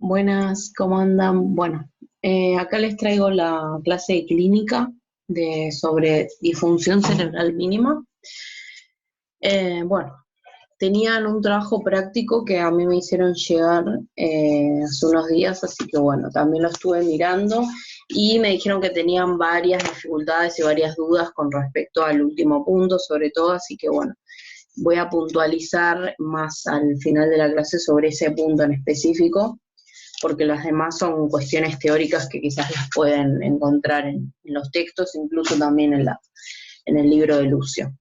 Buenas, ¿cómo andan? Bueno, acá les traigo la clase de clínica sobre disfunción cerebral mínima. Bueno, tenían un trabajo práctico que a mí me hicieron llegar hace unos días, así que bueno, también lo estuve mirando y me dijeron que tenían varias dificultades y varias dudas con respecto al último punto, sobre todo, así que bueno, voy a puntualizar más al final de la clase sobre ese punto en específico, porque las demás son cuestiones teóricas que quizás las pueden encontrar en los textos, incluso también en el libro de Lucio.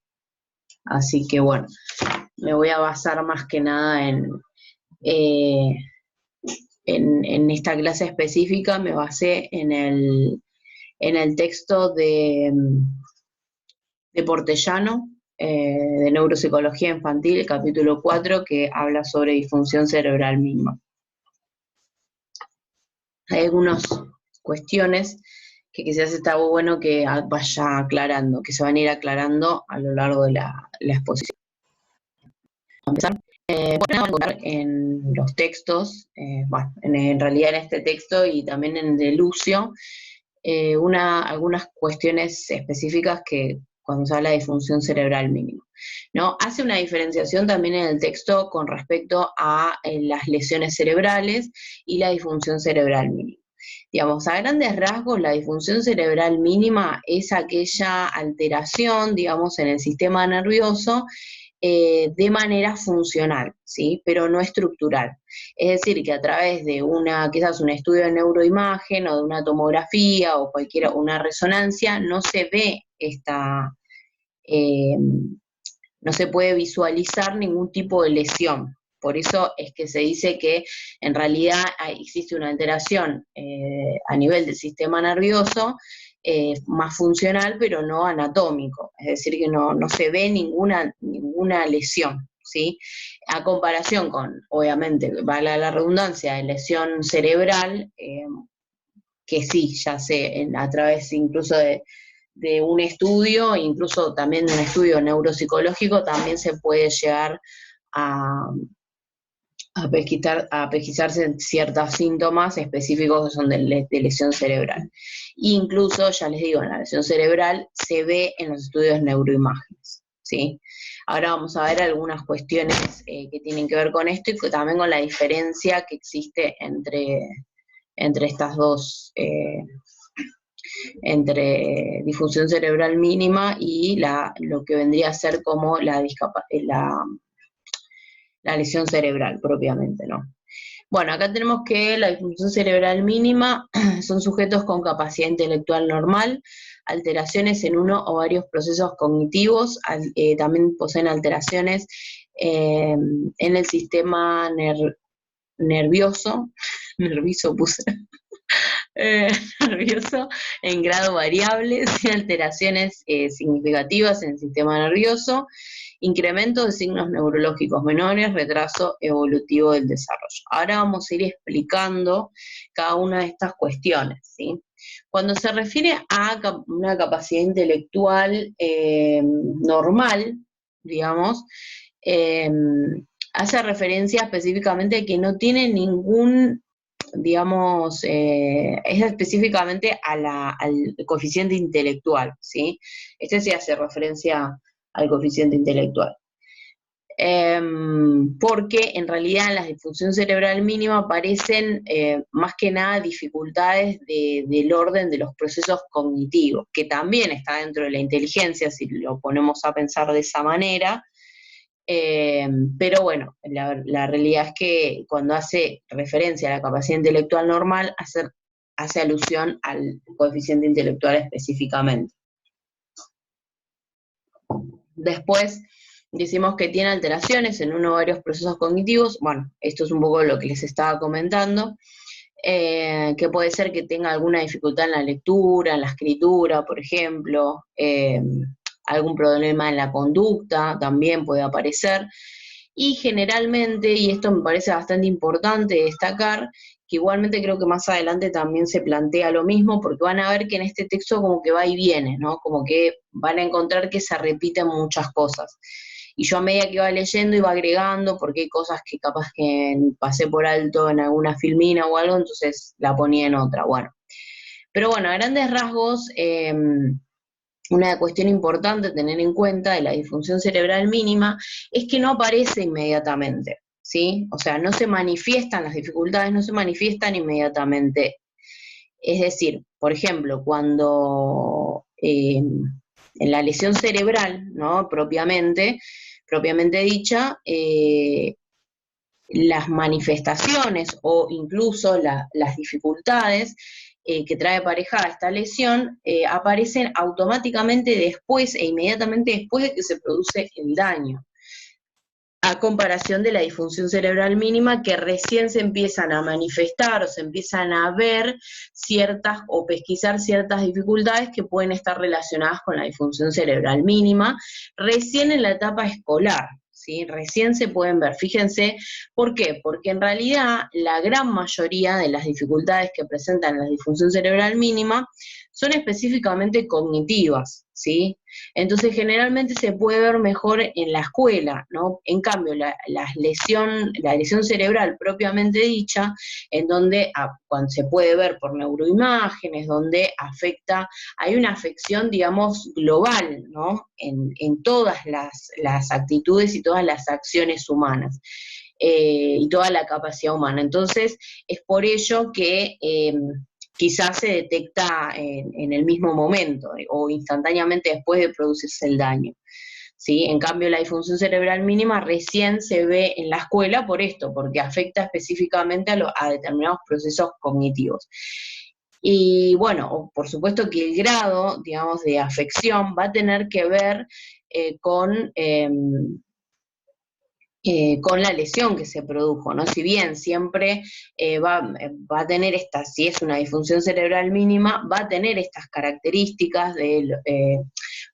Así que bueno, me voy a basar más que nada en esta clase específica, me basé en el texto de Portellano, de Neuropsicología Infantil, el capítulo 4, que habla sobre disfunción cerebral mínima. Hay algunas cuestiones que quizás está bueno que vaya aclarando, que se van a ir aclarando a lo largo de la exposición. Vamos a empezar. Bueno, encontrar en los textos, en realidad en este texto y también en el de Lucio, algunas cuestiones específicas que cuando se habla de disfunción cerebral mínima, ¿no? Hace una diferenciación también en el texto con respecto a las lesiones cerebrales y la disfunción cerebral mínima. Digamos, a grandes rasgos, la disfunción cerebral mínima es aquella alteración, digamos, en el sistema nervioso de manera funcional, ¿sí? Pero no estructural. Es decir, que a través de quizás un estudio de neuroimagen o de una tomografía o una resonancia, no se ve no se puede visualizar ningún tipo de lesión. Por eso es que se dice que en realidad existe una alteración a nivel del sistema nervioso más funcional, pero no anatómico. Es decir, que no se ve ninguna lesión, ¿sí? A comparación con, obviamente, vale la redundancia, de lesión cerebral, que sí, ya sé, a través incluso de un estudio, incluso también de un estudio neuropsicológico, también se puede llegar a pesquisarse ciertos síntomas específicos que son de lesión cerebral. Incluso, ya les digo, en la lesión cerebral se ve en los estudios de neuroimágenes, ¿sí? Ahora vamos a ver algunas cuestiones que tienen que ver con esto y también con la diferencia que existe entre estas dos, entre disfunción cerebral mínima y lo que vendría a ser como la lesión cerebral propiamente, ¿no? Bueno, acá tenemos que la disfunción cerebral mínima son sujetos con capacidad intelectual normal, alteraciones en uno o varios procesos cognitivos, también poseen alteraciones en el sistema nervioso puse, nervioso en grado variable, sin alteraciones significativas en el sistema nervioso, incremento de signos neurológicos menores, retraso evolutivo del desarrollo. Ahora vamos a ir explicando cada una de estas cuestiones, ¿sí? Cuando se refiere a una capacidad intelectual normal, digamos, hace referencia específicamente a que no tiene ningún, digamos, es específicamente al coeficiente intelectual, ¿sí? Este sí hace referencia al coeficiente intelectual. Porque en realidad en la disfunción cerebral mínima aparecen más que nada dificultades del orden de los procesos cognitivos, que también está dentro de la inteligencia, si lo ponemos a pensar de esa manera. Pero bueno, la realidad es que cuando hace referencia a la capacidad intelectual normal, hace alusión al coeficiente intelectual específicamente. Después decimos que tiene alteraciones en uno o varios procesos cognitivos. Bueno, esto es un poco lo que les estaba comentando, que puede ser que tenga alguna dificultad en la lectura, en la escritura, por ejemplo, algún problema en la conducta también puede aparecer, y generalmente, y esto me parece bastante importante destacar, que igualmente creo que más adelante también se plantea lo mismo, porque van a ver que en este texto como que va y viene, ¿no? Como que van a encontrar que se repiten muchas cosas. y yo a medida que iba leyendo iba agregando, porque hay cosas que capaz que pasé por alto en alguna filmina o algo, entonces la ponía en otra, bueno. Pero bueno, a grandes rasgos, una cuestión importante a tener en cuenta de la disfunción cerebral mínima es que no aparece inmediatamente, ¿sí? O sea, no se manifiestan las dificultades, no se manifiestan inmediatamente. Es decir, por ejemplo, cuando en la lesión cerebral, ¿no? Propiamente dicha, las manifestaciones o incluso las dificultades que trae aparejada esta lesión aparecen automáticamente después e inmediatamente después de que se produce el daño, a comparación de la disfunción cerebral mínima, que recién se empiezan a manifestar o se empiezan a ver ciertas o pesquisar ciertas dificultades que pueden estar relacionadas con la disfunción cerebral mínima, recién en la etapa escolar, ¿sí? Recién se pueden ver. Fíjense, ¿por qué? Porque en realidad la gran mayoría de las dificultades que presentan la disfunción cerebral mínima son específicamente cognitivas, ¿sí? Entonces generalmente se puede ver mejor en la escuela, ¿no? En cambio, la lesión cerebral propiamente dicha, en donde cuando se puede ver por neuroimágenes, donde hay una afección, digamos, global, ¿no? En todas las actitudes y todas las acciones humanas. Y toda la capacidad humana. Entonces, es por ello que quizás se detecta en el mismo momento o instantáneamente después de producirse el daño, ¿sí? En cambio, la disfunción cerebral mínima recién se ve en la escuela por esto, porque afecta específicamente a determinados procesos cognitivos. Y bueno, por supuesto que el grado, digamos, de afección va a tener que ver con la lesión que se produjo, ¿no? Si bien siempre va a tener si es una disfunción cerebral mínima, va a tener estas características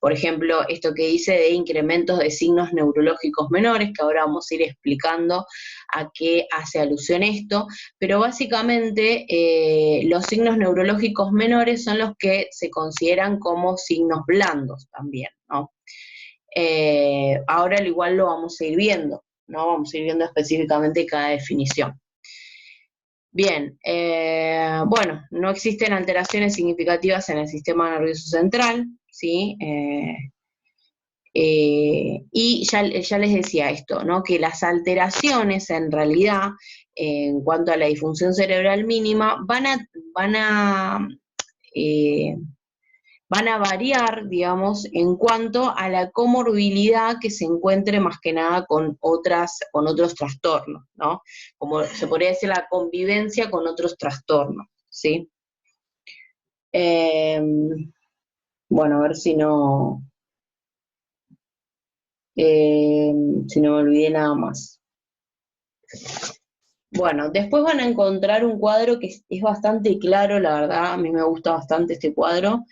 por ejemplo, esto que dice de incrementos de signos neurológicos menores, que ahora vamos a ir explicando a qué hace alusión esto, pero básicamente los signos neurológicos menores son los que se consideran como signos blandos también, ¿no? Ahora al igual lo vamos a ir viendo, ¿no? Vamos a ir viendo específicamente cada definición. Bien, bueno, no existen alteraciones significativas en el sistema nervioso central, ¿sí? Y ya les decía esto, ¿no? Que las alteraciones en realidad, en cuanto a la disfunción cerebral mínima, van a variar, digamos, en cuanto a la comorbilidad que se encuentre más que nada con otros trastornos, ¿no? Como se podría decir, la convivencia con otros trastornos, ¿sí? Bueno, a ver si no me olvidé nada más. Bueno, después van a encontrar un cuadro que es bastante claro, la verdad, a mí me gusta bastante este cuadro.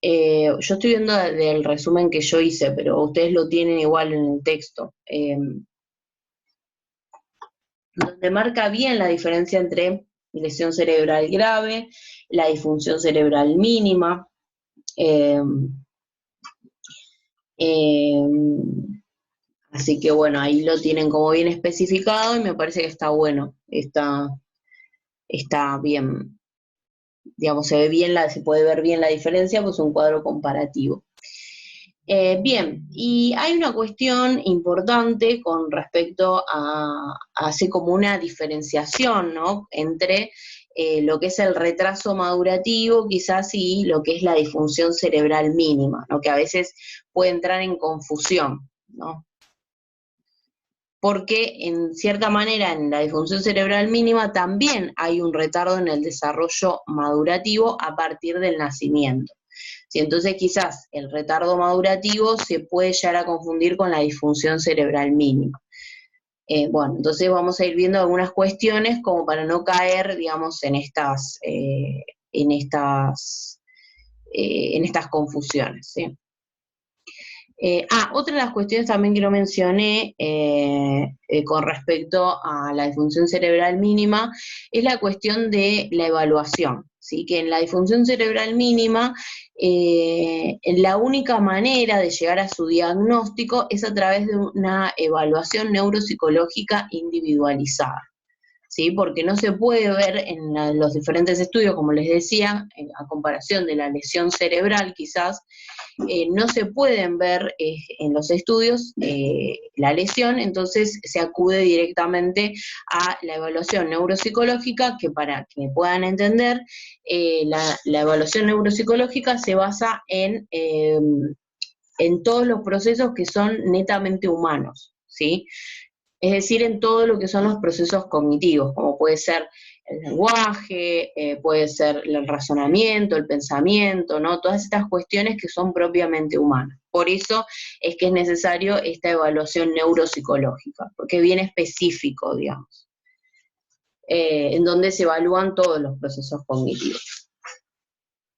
Yo estoy viendo del resumen que yo hice, pero ustedes lo tienen igual en el texto, donde marca bien la diferencia entre lesión cerebral grave, la disfunción cerebral mínima. Así que bueno, ahí lo tienen como bien especificado y me parece que está bueno, está bien, digamos, se puede ver bien la diferencia, pues un cuadro comparativo. Bien, y hay una cuestión importante con respecto a hacer como una diferenciación, ¿no? Entre lo que es el retraso madurativo, quizás, y lo que es la disfunción cerebral mínima, ¿no? Que a veces puede entrar en confusión, ¿no? Porque en cierta manera en la disfunción cerebral mínima también hay un retardo en el desarrollo madurativo a partir del nacimiento. ¿Sí? Entonces quizás el retardo madurativo se puede llegar a confundir con la disfunción cerebral mínima. Bueno, entonces vamos a ir viendo algunas cuestiones como para no caer, digamos, en estas confusiones, ¿sí? Otra de las cuestiones también que no mencioné con respecto a la disfunción cerebral mínima es la cuestión de la evaluación, ¿sí? Que en la disfunción cerebral mínima la única manera de llegar a su diagnóstico es a través de una evaluación neuropsicológica individualizada. ¿Sí? Porque no se puede ver en los diferentes estudios, como les decía, a comparación de la lesión cerebral quizás, no se pueden ver en los estudios la lesión, entonces se acude directamente a la evaluación neuropsicológica, que para que puedan entender, la evaluación neuropsicológica se basa en todos los procesos que son netamente humanos, ¿sí? Es decir, en todo lo que son los procesos cognitivos, como puede ser el lenguaje, puede ser el razonamiento, el pensamiento, ¿no? Todas estas cuestiones que son propiamente humanas. Por eso es que es necesario esta evaluación neuropsicológica, porque es bien específico, digamos, en donde se evalúan todos los procesos cognitivos.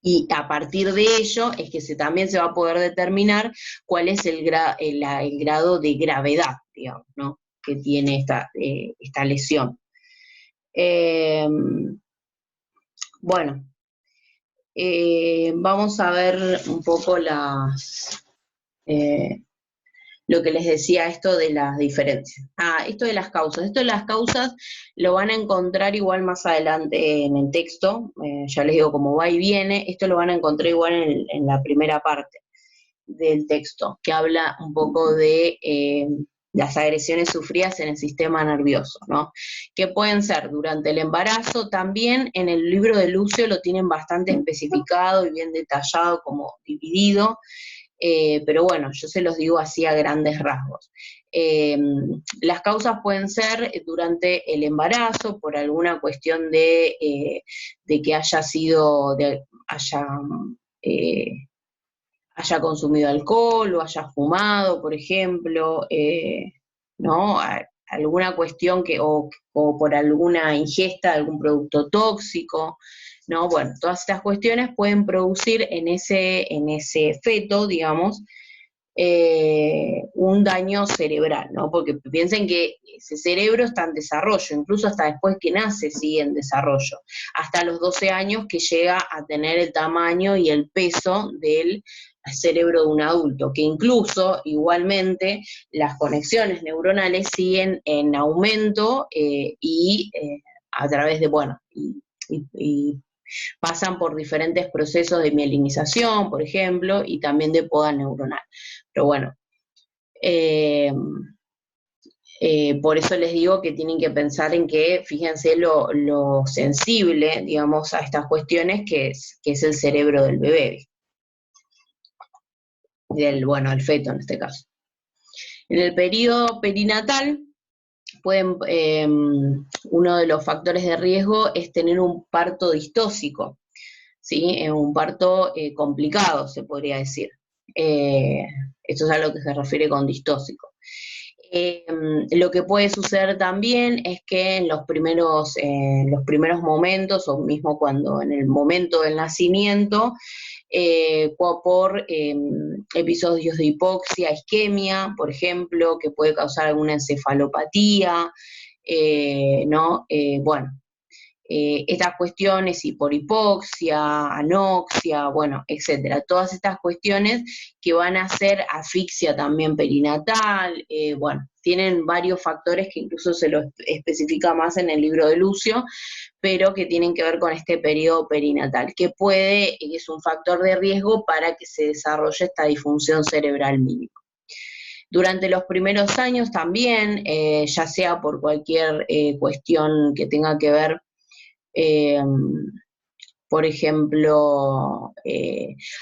Y a partir de ello es que también se va a poder determinar cuál es el grado de gravedad, digamos, ¿no? Que tiene esta lesión. Bueno, vamos a ver un poco lo que les decía, esto de las diferencias. Esto de las causas. Esto de las causas lo van a encontrar igual más adelante en el texto, ya les digo, como va y viene, esto lo van a encontrar igual en la primera parte del texto, que habla un poco de las agresiones sufridas en el sistema nervioso, ¿no? Que pueden ser durante el embarazo, también en el libro de Lucio lo tienen bastante especificado y bien detallado, como dividido, pero bueno, yo se los digo así a grandes rasgos. Las causas pueden ser durante el embarazo, por alguna cuestión de que haya consumido alcohol o haya fumado, por ejemplo, ¿no? Alguna cuestión o por alguna ingesta de algún producto tóxico, ¿no? Bueno, todas estas cuestiones pueden producir en ese feto, digamos, un daño cerebral, ¿no? Porque piensen que ese cerebro está en desarrollo, incluso hasta después que nace sigue en desarrollo, hasta los 12 años que llega a tener el tamaño y el peso del cerebro de un adulto, que incluso igualmente las conexiones neuronales siguen en aumento a través de, bueno, y pasan por diferentes procesos de mielinización, por ejemplo, y también de poda neuronal. Pero bueno, por eso les digo que tienen que pensar en que, fíjense lo sensible, digamos, a estas cuestiones que es el cerebro del bebé, el feto en este caso. En el periodo perinatal, uno de los factores de riesgo es tener un parto distóxico, ¿sí? Un parto complicado, se podría decir. Esto es a lo que se refiere con distóxico. Lo que puede suceder también es que en los primeros momentos, o mismo cuando en el momento del nacimiento, por episodios de hipoxia, isquemia, por ejemplo, que puede causar alguna encefalopatía, ¿no? Estas cuestiones, y por hipoxia, anoxia, bueno, etcétera. Todas estas cuestiones que van a ser asfixia también perinatal, tienen varios factores que incluso se los especifica más en el libro de Lucio, pero que tienen que ver con este periodo perinatal, que es un factor de riesgo para que se desarrolle esta disfunción cerebral mínima. Durante los primeros años también, ya sea por cualquier cuestión que tenga que ver, por ejemplo,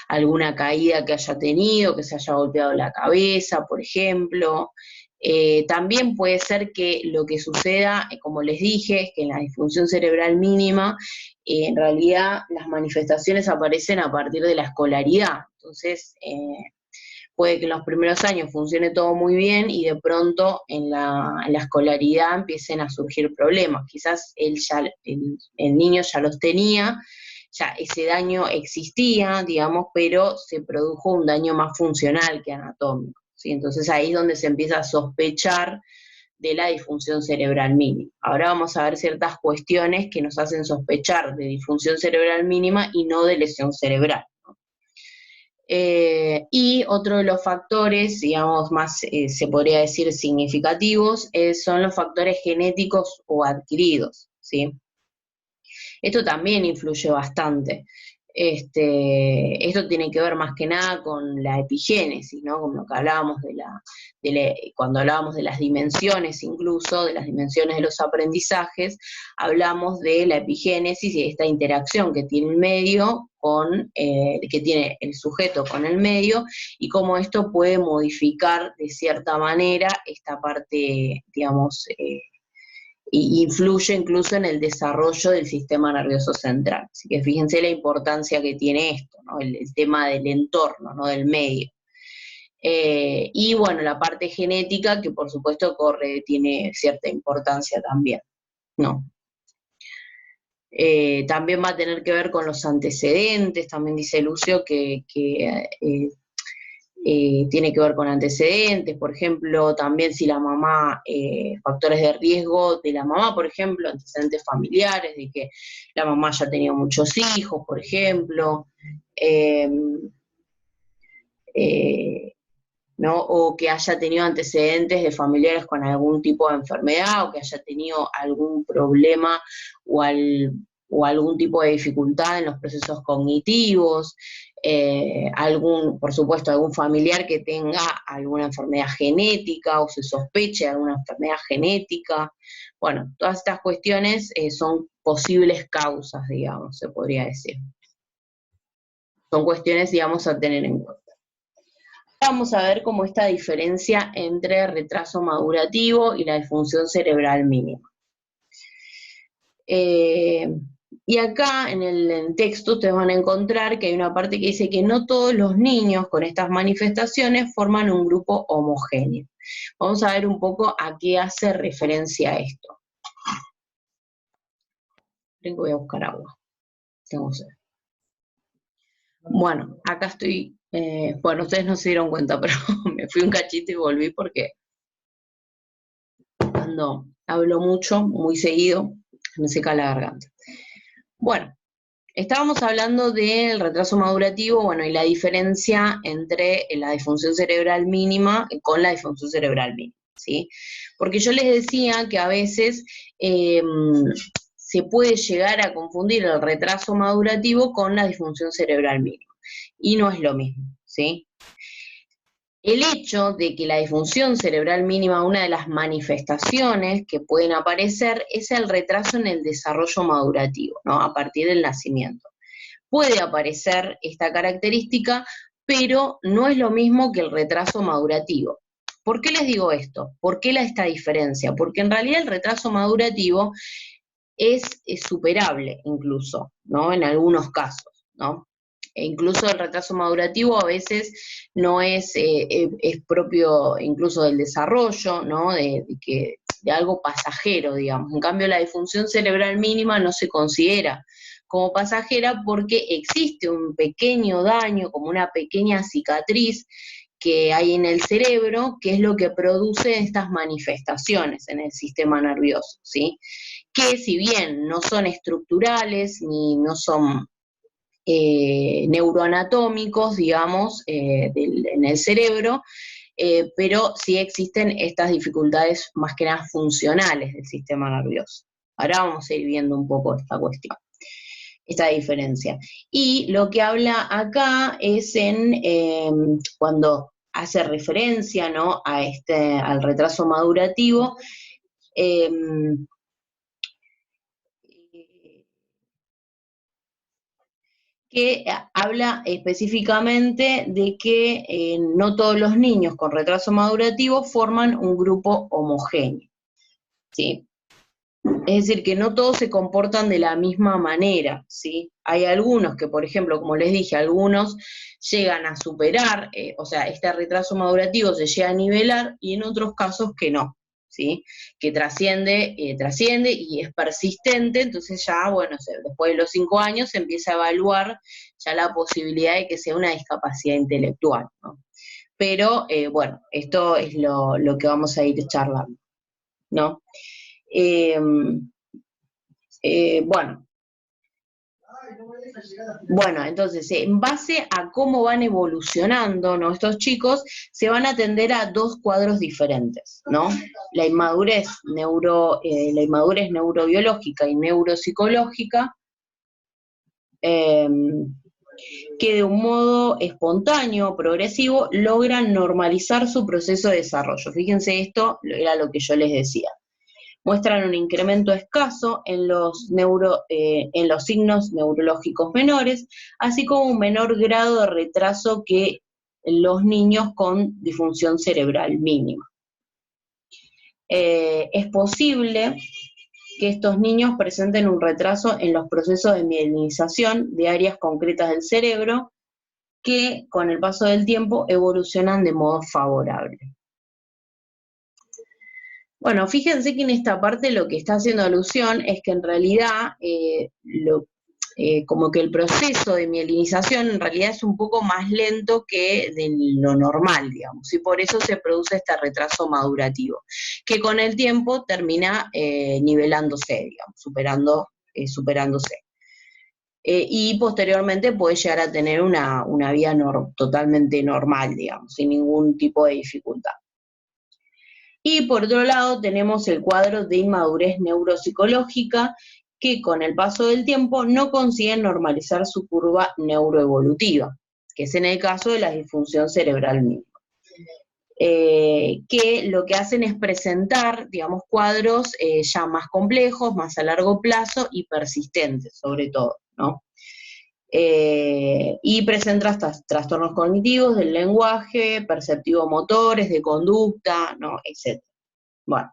alguna caída que haya tenido, que se haya golpeado la cabeza, por ejemplo. También puede ser que lo que suceda, como les dije, es que en la disfunción cerebral mínima, en realidad las manifestaciones aparecen a partir de la escolaridad. Entonces, puede que en los primeros años funcione todo muy bien y de pronto en la escolaridad empiecen a surgir problemas. Quizás el niño ya los tenía ya ese daño existía, digamos, pero se produjo un daño más funcional que anatómico, ¿sí? Entonces ahí es donde se empieza a sospechar de la disfunción cerebral mínima. Ahora vamos a ver ciertas cuestiones que nos hacen sospechar de disfunción cerebral mínima y no de lesión cerebral. Y otro de los factores, digamos, más se podría decir significativos, son los factores genéticos o adquiridos, ¿sí? Esto también influye bastante. Esto tiene que ver más que nada con la epigénesis, ¿no? Como lo que hablábamos cuando hablábamos de las dimensiones, incluso de las dimensiones de los aprendizajes, hablamos de la epigénesis y de esta interacción que tiene el medio que tiene el sujeto con el medio, y cómo esto puede modificar de cierta manera esta parte, digamos, y influye incluso en el desarrollo del sistema nervioso central. Así que fíjense la importancia que tiene esto, ¿no? El tema del entorno, ¿no? Del medio. Y bueno, la parte genética, que por supuesto tiene cierta importancia también, ¿no? También va a tener que ver con los antecedentes, también dice Lucio que tiene que ver con antecedentes, por ejemplo, también si la mamá, factores de riesgo de la mamá, por ejemplo, antecedentes familiares, de que la mamá ya ha tenido muchos hijos, por ejemplo, ¿no? O que haya tenido antecedentes de familiares con algún tipo de enfermedad, o que haya tenido algún problema o algún tipo de dificultad en los procesos cognitivos, por supuesto, algún familiar que tenga alguna enfermedad genética o se sospeche de alguna enfermedad genética. Bueno, todas estas cuestiones son posibles causas, digamos, se podría decir. Son cuestiones, digamos, a tener en cuenta. Vamos a ver cómo esta diferencia entre retraso madurativo y la disfunción cerebral mínima. Y acá en el texto ustedes van a encontrar que hay una parte que dice que no todos los niños con estas manifestaciones forman un grupo homogéneo. Vamos a ver un poco a qué hace referencia esto. Voy a buscar agua. Tengo sed. Bueno, acá estoy, bueno, ustedes no se dieron cuenta, pero me fui un cachito y volví porque cuando hablo mucho, muy seguido, me seca la garganta. Bueno, estábamos hablando del retraso madurativo, bueno, y la diferencia entre la disfunción cerebral mínima con la disfunción cerebral mínima, ¿sí? Porque yo les decía que a veces se puede llegar a confundir el retraso madurativo con la disfunción cerebral mínima, y no es lo mismo, ¿sí? El hecho de que la disfunción cerebral mínima, una de las manifestaciones que pueden aparecer, es el retraso en el desarrollo madurativo, ¿no? A partir del nacimiento. Puede aparecer esta característica, pero no es lo mismo que el retraso madurativo. ¿Por qué les digo esto? ¿Por qué esta diferencia? Porque en realidad el retraso madurativo es superable incluso, ¿no? En algunos casos, ¿no? E incluso el retraso madurativo a veces no es propio incluso del desarrollo, ¿no? De algo pasajero, digamos. En cambio, la disfunción cerebral mínima no se considera como pasajera porque existe un pequeño daño, como una pequeña cicatriz que hay en el cerebro, que es lo que produce estas manifestaciones en el sistema nervioso, ¿sí? Que si bien no son estructurales ni no son neuroanatómicos, digamos, en el cerebro, pero sí existen estas dificultades más que nada funcionales del sistema nervioso. Ahora vamos a ir viendo un poco esta cuestión, esta diferencia. Y lo que habla acá es cuando hace referencia, ¿no? Al retraso madurativo, que habla específicamente de que no todos los niños con retraso madurativo forman un grupo homogéneo, ¿sí? Es decir, que no todos se comportan de la misma manera, ¿sí? Hay algunos que, por ejemplo, como les dije, algunos llegan a superar, o sea, este retraso madurativo se llega a nivelar, y en otros casos que no, ¿sí? Que trasciende y es persistente, entonces ya, bueno, después de los 5 años se empieza a evaluar ya la posibilidad de que sea una discapacidad intelectual, ¿no? Pero, bueno, esto es lo que vamos a ir charlando, ¿no? Bueno, entonces, en base a cómo van evolucionando, ¿no?, estos chicos, se van a atender a 2 cuadros diferentes, ¿no? La inmadurez neurobiológica y neuropsicológica, que de un modo espontáneo, progresivo, logran normalizar su proceso de desarrollo. Fíjense, esto era lo que yo les decía. Muestran un incremento escaso en los signos neurológicos menores, así como un menor grado de retraso que los niños con disfunción cerebral mínima. Es posible que estos niños presenten un retraso en los procesos de mielinización de áreas concretas del cerebro que con el paso del tiempo evolucionan de modo favorable. Bueno, fíjense que en esta parte lo que está haciendo alusión es que en realidad como que el proceso de mielinización en realidad es un poco más lento que de lo normal, digamos, y por eso se produce este retraso madurativo, que con el tiempo termina nivelándose, digamos, superándose. Y posteriormente puede llegar a tener una vida totalmente normal, digamos, sin ningún tipo de dificultad. Y por otro lado tenemos el cuadro de inmadurez neuropsicológica, que con el paso del tiempo no consiguen normalizar su curva neuroevolutiva, que es en el caso de la disfunción cerebral mínima. Que lo que hacen es presentar, digamos, cuadros ya más complejos, más a largo plazo y persistentes, sobre todo, ¿no? Y presenta trastornos cognitivos del lenguaje, perceptivo-motores, de conducta, ¿no?, etc. Bueno.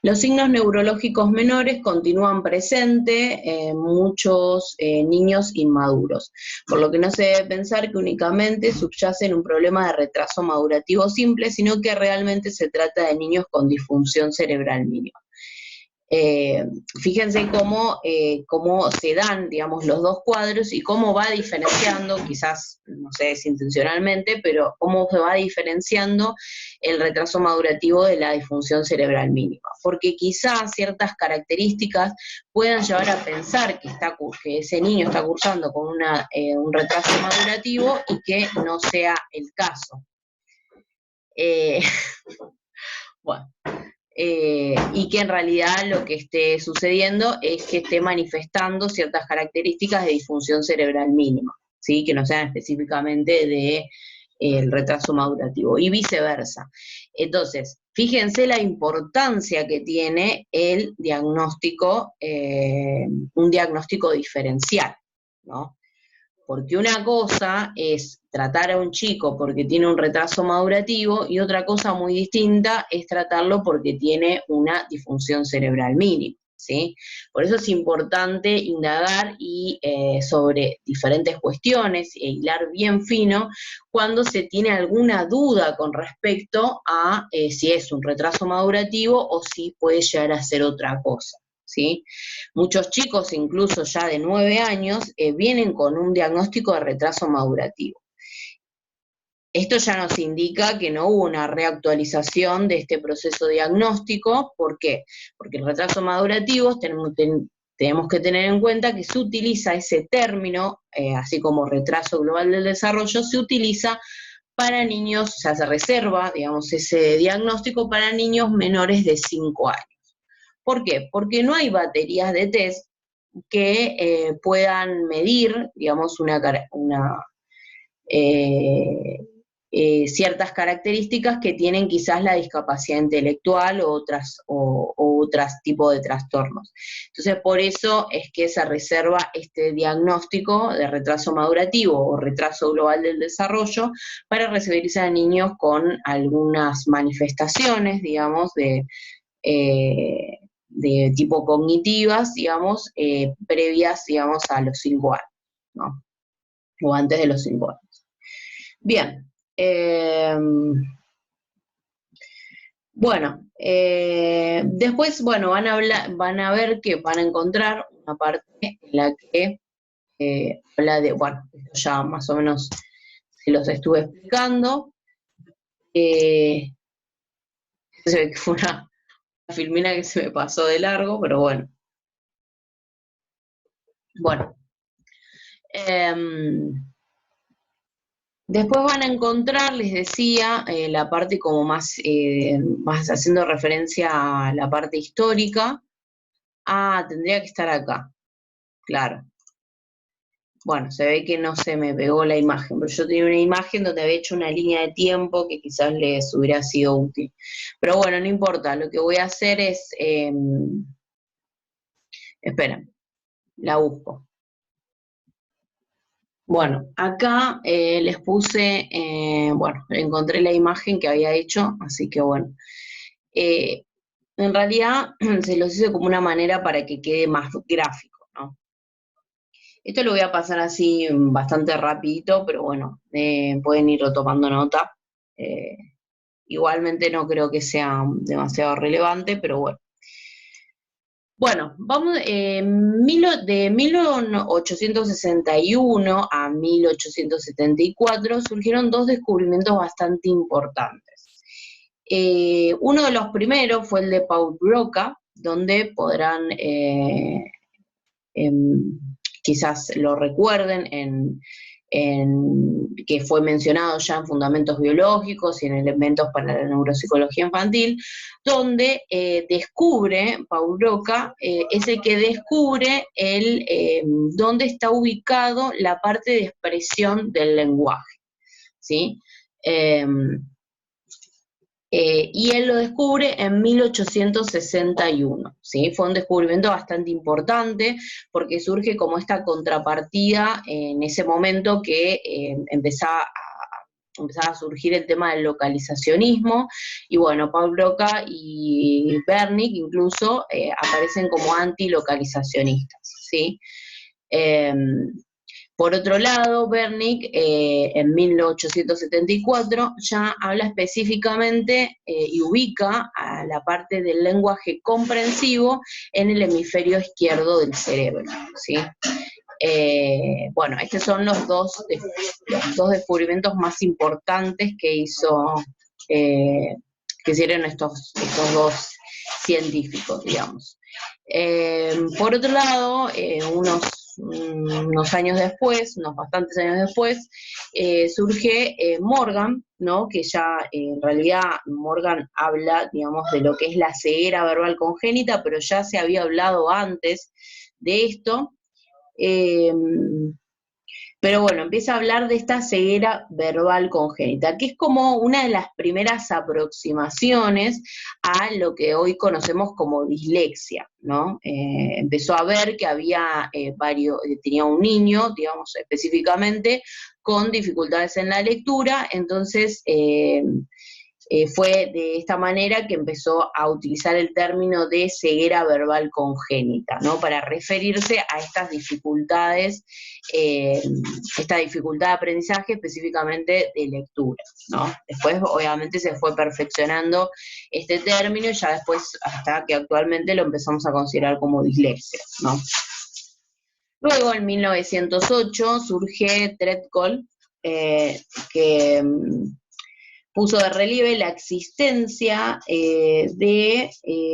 Los signos neurológicos menores continúan presentes en muchos niños inmaduros, por lo que no se debe pensar que únicamente subyace en un problema de retraso madurativo simple, sino que realmente se trata de niños con disfunción cerebral mínima. Fíjense cómo se dan, digamos, los 2 cuadros y cómo va diferenciando, quizás, no sé si intencionalmente, pero cómo se va diferenciando el retraso madurativo de la disfunción cerebral mínima. Porque quizás ciertas características puedan llevar a pensar que ese niño está cursando con un retraso madurativo y que no sea el caso. Bueno. Y que en realidad lo que esté sucediendo es que esté manifestando ciertas características de disfunción cerebral mínima, ¿sí?, que no sean específicamente del retraso madurativo, y viceversa. Entonces, fíjense la importancia que tiene el diagnóstico, un diagnóstico diferencial, ¿no? Porque una cosa es tratar a un chico porque tiene un retraso madurativo y otra cosa muy distinta es tratarlo porque tiene una disfunción cerebral mínima, ¿sí? Por eso es importante indagar sobre diferentes cuestiones e hilar bien fino cuando se tiene alguna duda con respecto a si es un retraso madurativo o si puede llegar a ser otra cosa, ¿sí? Muchos chicos, incluso ya de 9 años, vienen con un diagnóstico de retraso madurativo. Esto ya nos indica que no hubo una reactualización de este proceso diagnóstico. ¿Por qué? Porque el retraso madurativo tenemos que tener en cuenta que se utiliza ese término, así como retraso global del desarrollo, se utiliza para niños, o sea, se reserva, digamos, ese diagnóstico para niños menores de 5 años. ¿Por qué? Porque no hay baterías de test que puedan medir, digamos, ciertas características que tienen quizás la discapacidad intelectual o otros tipos de trastornos. Entonces, por eso es que se reserva este diagnóstico de retraso madurativo o retraso global del desarrollo para referirse a niños con algunas manifestaciones, digamos, de tipo cognitivas, digamos, previas, digamos, a los 5 años, ¿no? O antes de los 5 años. Bien. Bueno, después, bueno, van a ver que van a encontrar una parte en la que habla de, bueno, esto ya más o menos se los estuve explicando. Se ve que fue una filmina que se me pasó de largo, pero bueno. Bueno. Después van a encontrar, les decía, la parte como más haciendo referencia a la parte histórica. Ah, tendría que estar acá, claro. Bueno, se ve que no se me pegó la imagen, pero yo tenía una imagen donde había hecho una línea de tiempo que quizás les hubiera sido útil. Pero bueno, no importa, lo que voy a hacer es, esperen, la busco. Bueno, acá les puse, bueno, encontré la imagen que había hecho, así que bueno. En realidad se los hice como una manera para que quede más gráfico, ¿no? Esto lo voy a pasar así bastante rapidito, pero bueno, pueden ir tomando nota. Eh, Igualmente no creo que sea demasiado relevante, pero bueno. Bueno, vamos, de 1861 a 1874 surgieron dos descubrimientos bastante importantes. Uno de los primeros fue el de Paul Broca, donde podrán, quizás lo recuerden, que fue mencionado ya en Fundamentos Biológicos y en Elementos para la Neuropsicología Infantil, donde descubre, Paul Broca, es el que descubre dónde está ubicado la parte de expresión del lenguaje, ¿sí? Y él lo descubre en 1861, ¿sí? Fue un descubrimiento bastante importante porque surge como esta contrapartida en ese momento que empezaba a surgir el tema del localizacionismo, y bueno, Paul Broca y Wernicke incluso aparecen como antilocalizacionistas, ¿sí? Por otro lado, Wernicke en 1874 ya habla específicamente y ubica a la parte del lenguaje comprensivo en el hemisferio izquierdo del cerebro, ¿sí? Bueno, estos son los dos descubrimientos más importantes que hicieron estos dos científicos, digamos. Por otro lado, unos años después, unos bastantes años después, surge Morgan, ¿no? Que ya en realidad Morgan habla, digamos, de lo que es la ceguera verbal congénita, pero ya se había hablado antes de esto. Pero bueno, empieza a hablar de esta ceguera verbal congénita, que es como una de las primeras aproximaciones a lo que hoy conocemos como dislexia, ¿no? Empezó a ver que había tenía un niño, digamos específicamente, con dificultades en la lectura, entonces fue de esta manera que empezó a utilizar el término de ceguera verbal congénita, ¿no? Para referirse a estas dificultades, esta dificultad de aprendizaje específicamente de lectura, ¿no? Después, obviamente, se fue perfeccionando este término y ya después, hasta que actualmente lo empezamos a considerar como dislexia, ¿no? Luego, en 1908, surge Treadgold, que puso de relieve la existencia de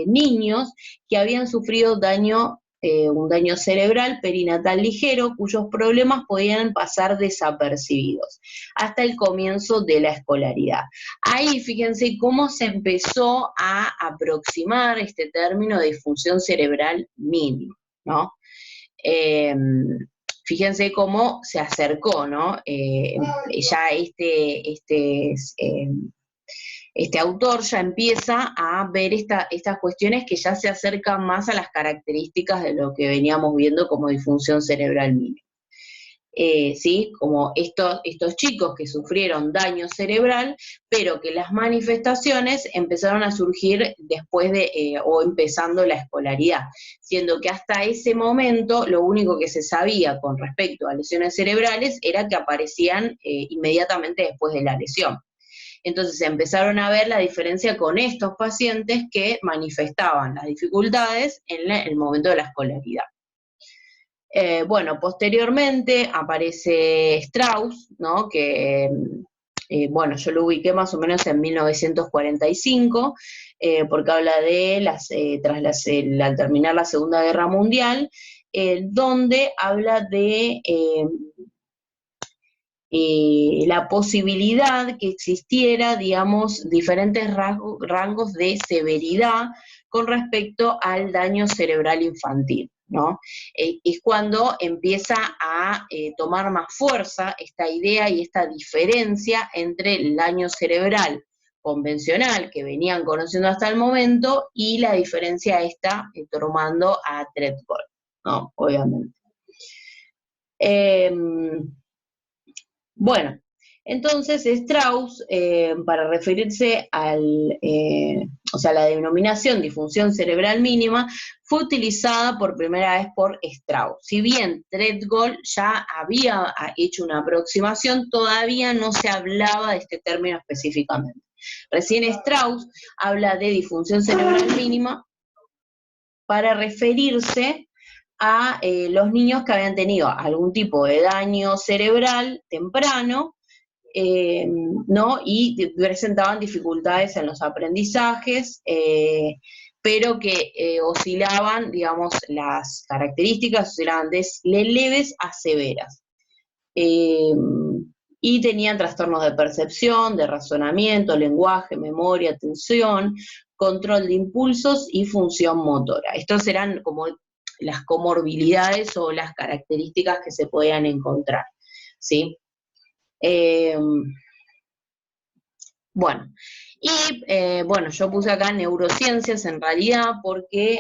niños que habían sufrido un daño cerebral perinatal ligero, cuyos problemas podían pasar desapercibidos hasta el comienzo de la escolaridad. Ahí fíjense cómo se empezó a aproximar este término de disfunción cerebral mínima, ¿no? Fíjense cómo se acercó, ¿no? Ya este autor ya empieza a ver estas cuestiones que ya se acercan más a las características de lo que veníamos viendo como disfunción cerebral mínima. ¿Sí? Como estos chicos que sufrieron daño cerebral, pero que las manifestaciones empezaron a surgir después o empezando la escolaridad, siendo que hasta ese momento lo único que se sabía con respecto a lesiones cerebrales era que aparecían inmediatamente después de la lesión. Entonces empezaron a ver la diferencia con estos pacientes que manifestaban las dificultades en el momento de la escolaridad. Bueno, posteriormente aparece Strauss, ¿no? Que, bueno, yo lo ubiqué más o menos en 1945, porque habla de al terminar la Segunda Guerra Mundial, donde habla de la posibilidad que existiera, digamos, diferentes rangos de severidad con respecto al daño cerebral infantil, ¿no? Es cuando empieza a tomar más fuerza esta idea y esta diferencia entre el daño cerebral convencional que venían conociendo hasta el momento y la diferencia esta tomando a Treadgold, ¿no? Obviamente. Bueno, entonces Strauss, para referirse o sea, la denominación disfunción cerebral mínima, fue utilizada por primera vez por Strauss. Si bien Treadgold ya había hecho una aproximación, todavía no se hablaba de este término específicamente. Recién Strauss habla de disfunción cerebral mínima para referirse a los niños que habían tenido algún tipo de daño cerebral temprano, ¿no? Y presentaban dificultades en los aprendizajes, pero que oscilaban, digamos, las características oscilaban de leves a severas. Y tenían trastornos de percepción, de razonamiento, lenguaje, memoria, atención, control de impulsos y función motora. Estos eran como las comorbilidades o las características que se podían encontrar, ¿sí? Bueno, y bueno, yo puse acá neurociencias en realidad porque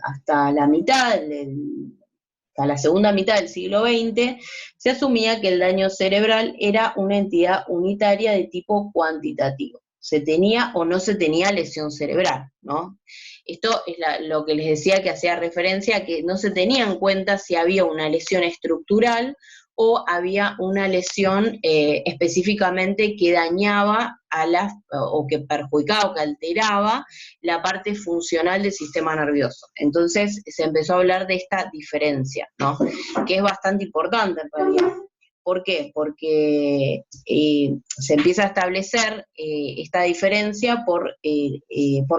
hasta la mitad, hasta la segunda mitad del siglo XX, se asumía que el daño cerebral era una entidad unitaria de tipo cuantitativo. Se tenía o no se tenía lesión cerebral, ¿no? Esto es lo que les decía, que hacía referencia a que no se tenía en cuenta si había una lesión estructural o había una lesión específicamente que dañaba o que perjudicaba o que alteraba la parte funcional del sistema nervioso. Entonces se empezó a hablar de esta diferencia, ¿no? Que es bastante importante en realidad. ¿Por qué? Porque se empieza a establecer esta diferencia por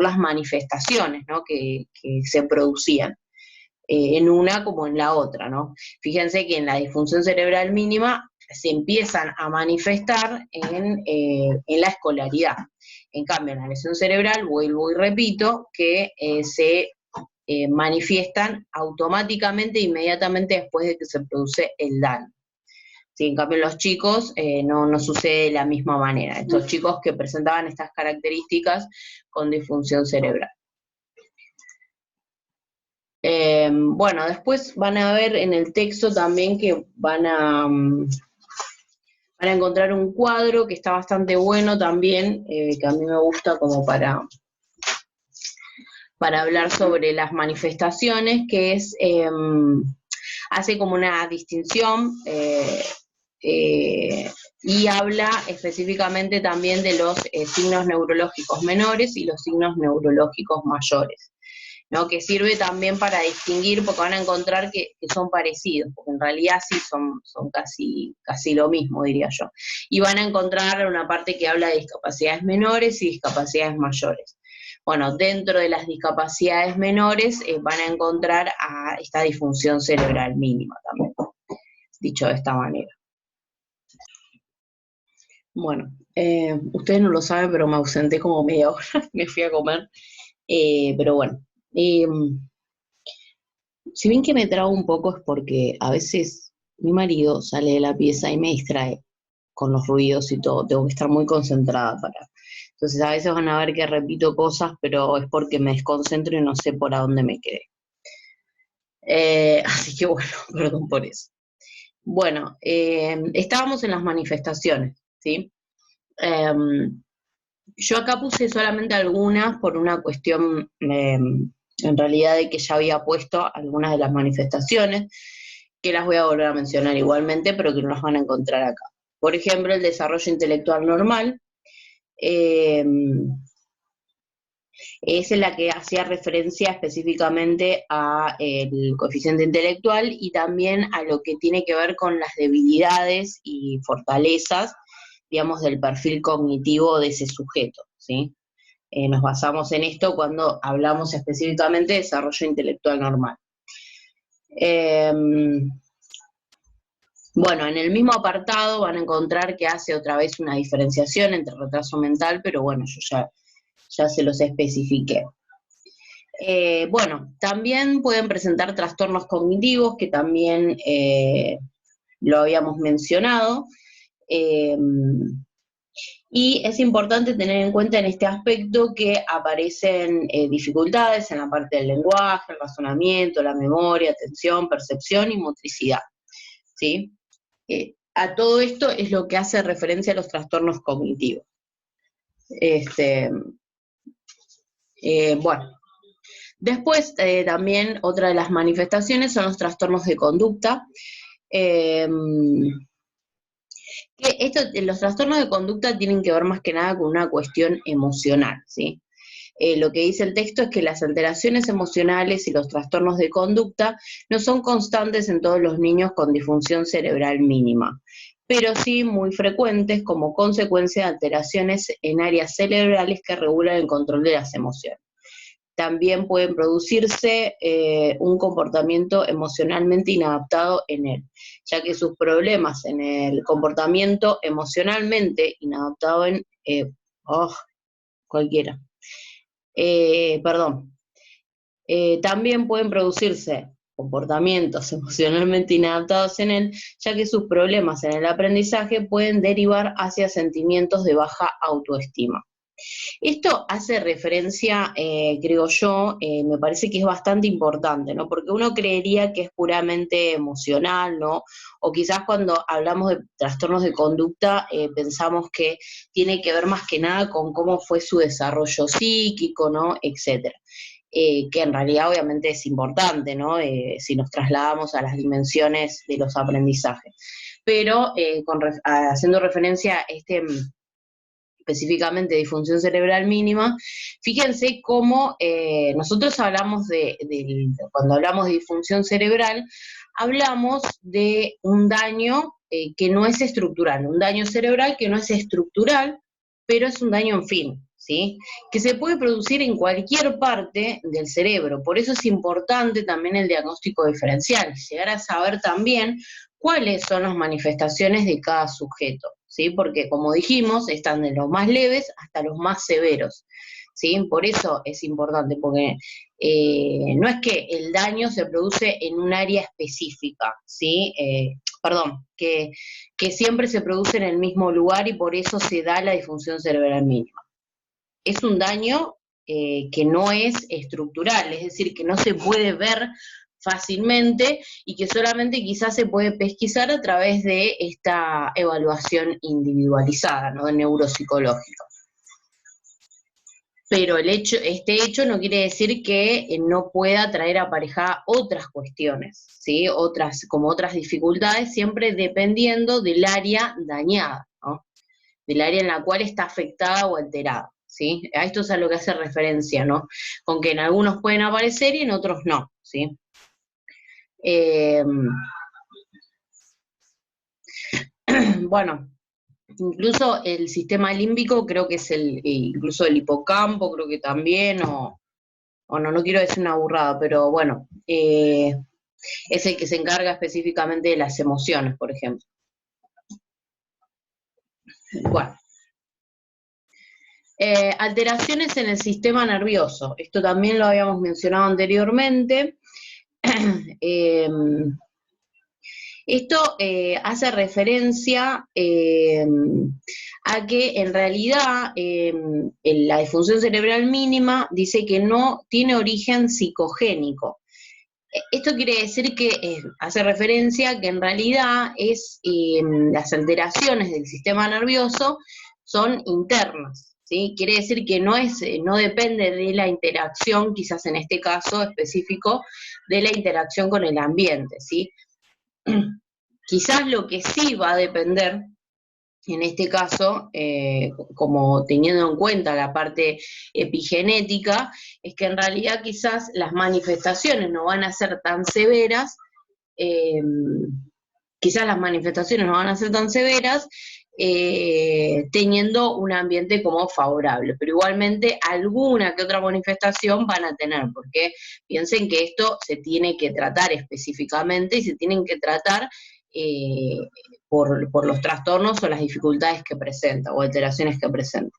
las manifestaciones, ¿no? que se producían. En una como en la otra, ¿no? Fíjense que en la disfunción cerebral mínima se empiezan a manifestar en la escolaridad. En cambio, en la lesión cerebral, vuelvo y repito, que se manifiestan automáticamente, inmediatamente después de que se produce el daño. Sí, en cambio, en los chicos no sucede de la misma manera. Estos chicos que presentaban estas características con disfunción cerebral. Bueno, después van a ver en el texto también que van a encontrar un cuadro que está bastante bueno también, que a mí me gusta como para hablar sobre las manifestaciones, que es, hace como una distinción y habla específicamente también de los signos neurológicos menores y los signos neurológicos mayores, ¿no? Que sirve también para distinguir, porque van a encontrar que son parecidos, porque en realidad sí son casi lo mismo, diría yo. Y van a encontrar una parte que habla de discapacidades menores y discapacidades mayores. Bueno, dentro de las discapacidades menores van a encontrar a esta disfunción cerebral mínima también, dicho de esta manera. Bueno, ustedes no lo saben, pero me ausenté como media hora, me fui a comer, pero bueno. Si bien que me trago un poco es porque a veces mi marido sale de la pieza y me distrae con los ruidos y todo, tengo que estar muy concentrada para. Entonces a veces van a ver que repito cosas, pero es porque me desconcentro y no sé por a dónde me quedé. Así que bueno, perdón por eso. Bueno, estábamos en las manifestaciones, ¿sí? Yo acá puse solamente algunas por una cuestión, en realidad, de que ya había puesto algunas de las manifestaciones, que las voy a volver a mencionar igualmente, pero que no las van a encontrar acá. Por ejemplo, el desarrollo intelectual normal, Es en la que hacía referencia específicamente a el coeficiente intelectual y también a lo que tiene que ver con las debilidades y fortalezas, digamos, del perfil cognitivo de ese sujeto, ¿sí? Nos basamos en esto cuando hablamos específicamente de desarrollo intelectual normal. Bueno, en el mismo apartado van a encontrar que hace otra vez una diferenciación entre retraso mental, pero bueno, yo ya se los especifiqué. Bueno, también pueden presentar trastornos cognitivos, que también lo habíamos mencionado, y es importante tener en cuenta en este aspecto que aparecen dificultades en la parte del lenguaje, el razonamiento, la memoria, atención, percepción y motricidad, ¿sí? A todo esto es lo que hace referencia a los trastornos cognitivos. Bueno. Después, también otra de las manifestaciones son los trastornos de conducta. Los trastornos de conducta tienen que ver más que nada con una cuestión emocional, ¿sí? Lo que dice el texto es que las alteraciones emocionales y los trastornos de conducta no son constantes en todos los niños con disfunción cerebral mínima, pero sí muy frecuentes como consecuencia de alteraciones en áreas cerebrales que regulan el control de las emociones. También pueden producirse un comportamiento emocionalmente inadaptado en él, ya que sus problemas en el comportamiento emocionalmente inadaptado en... cualquiera. También pueden producirse comportamientos emocionalmente inadaptados en él, ya que sus problemas en el aprendizaje pueden derivar hacia sentimientos de baja autoestima. Esto hace referencia, creo yo, me parece que es bastante importante, ¿no? Porque uno creería que es puramente emocional, ¿no? O quizás cuando hablamos de trastornos de conducta pensamos que tiene que ver más que nada con cómo fue su desarrollo psíquico, ¿no? Etcétera. Que en realidad obviamente es importante, ¿no? Si nos trasladamos a las dimensiones de los aprendizajes. Pero haciendo referencia a específicamente disfunción cerebral mínima, fíjense cómo nosotros hablamos cuando hablamos de disfunción cerebral, hablamos de un daño que no es estructural, un daño cerebral que no es estructural, pero es un daño en fin, ¿sí? Que se puede producir en cualquier parte del cerebro, por eso es importante también el diagnóstico diferencial, llegar a saber también cuáles son las manifestaciones de cada sujeto, ¿sí? Porque, como dijimos, están de los más leves hasta los más severos, ¿sí? Por eso es importante, porque no es que el daño se produce en un área específica, ¿sí? Que siempre se produce en el mismo lugar y por eso se da la disfunción cerebral mínima. Es un daño que no es estructural, es decir, que no se puede ver fácilmente y que solamente quizás se puede pesquisar a través de esta evaluación individualizada, ¿no? Neuropsicológica. Pero este hecho no quiere decir que no pueda traer aparejada otras cuestiones, ¿sí? Como otras dificultades, siempre dependiendo del área dañada, ¿no? Del área en la cual está afectada o alterada, ¿sí? A esto es a lo que hace referencia, ¿no? Con que en algunos pueden aparecer y en otros no, ¿sí? Bueno, incluso el sistema límbico creo que es incluso el hipocampo, creo que también, o no quiero decir una burrada, pero bueno, es el que se encarga específicamente de las emociones, por ejemplo. Bueno. Alteraciones en el sistema nervioso, esto también lo habíamos mencionado anteriormente. Esto hace referencia a que en realidad la disfunción cerebral mínima dice que no tiene origen psicogénico. Esto quiere decir que hace referencia a que en realidad las alteraciones del sistema nervioso son internas, ¿sí? Quiere decir que no depende de la interacción, quizás en este caso específico, de la interacción con el ambiente, ¿sí? Quizás lo que sí va a depender en este caso, como teniendo en cuenta la parte epigenética, es que en realidad quizás las manifestaciones no van a ser tan severas, eh, teniendo un ambiente como favorable, pero igualmente alguna que otra manifestación van a tener, porque piensen que esto se tiene que tratar específicamente y se tienen que tratar por los trastornos o las dificultades que presenta o alteraciones que presenta.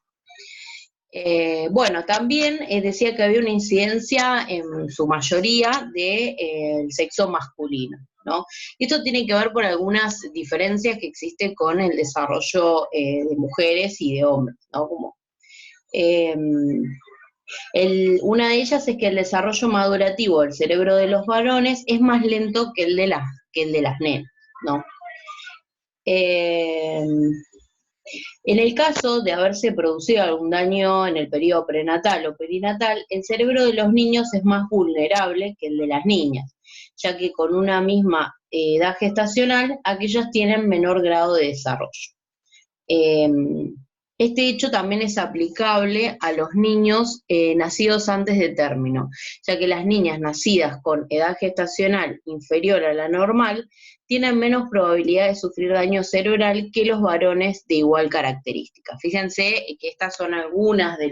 Bueno, también decía que había una incidencia en su mayoría del sexo masculino, ¿no? Y esto tiene que ver por algunas diferencias que existen con el desarrollo de mujeres y de hombres, ¿no? Una de ellas es que el desarrollo madurativo del cerebro de los varones es más lento que el de las nenas, ¿no? En el caso de haberse producido algún daño en el periodo prenatal o perinatal, el cerebro de los niños es más vulnerable que el de las niñas, ya que con una misma edad gestacional, aquellos tienen menor grado de desarrollo. Este hecho también es aplicable a los niños nacidos antes de término, ya que las niñas nacidas con edad gestacional inferior a la normal tienen menos probabilidad de sufrir daño cerebral que los varones de igual característica. Fíjense que estas son algunas de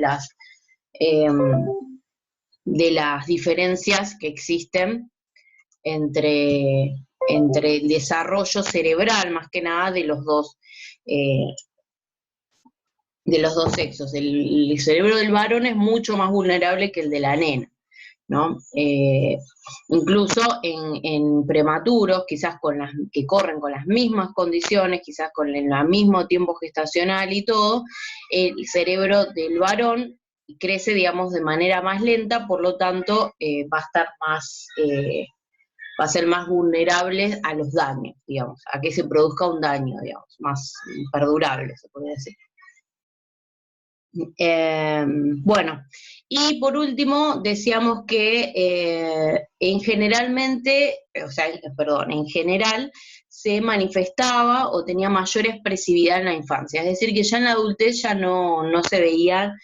las diferencias que existen entre el desarrollo cerebral, más que nada, de los dos sexos. El cerebro del varón es mucho más vulnerable que el de la nena, ¿no? Incluso en prematuros, quizás que corren con las mismas condiciones, quizás con el mismo tiempo gestacional y todo, el cerebro del varón crece, digamos, de manera más lenta, por lo tanto, va a ser más vulnerable a los daños, digamos, a que se produzca un daño, digamos, más perdurable, se podría decir. Bueno, y por último decíamos que en general se manifestaba o tenía mayor expresividad en la infancia, es decir, que ya en la adultez ya no se veía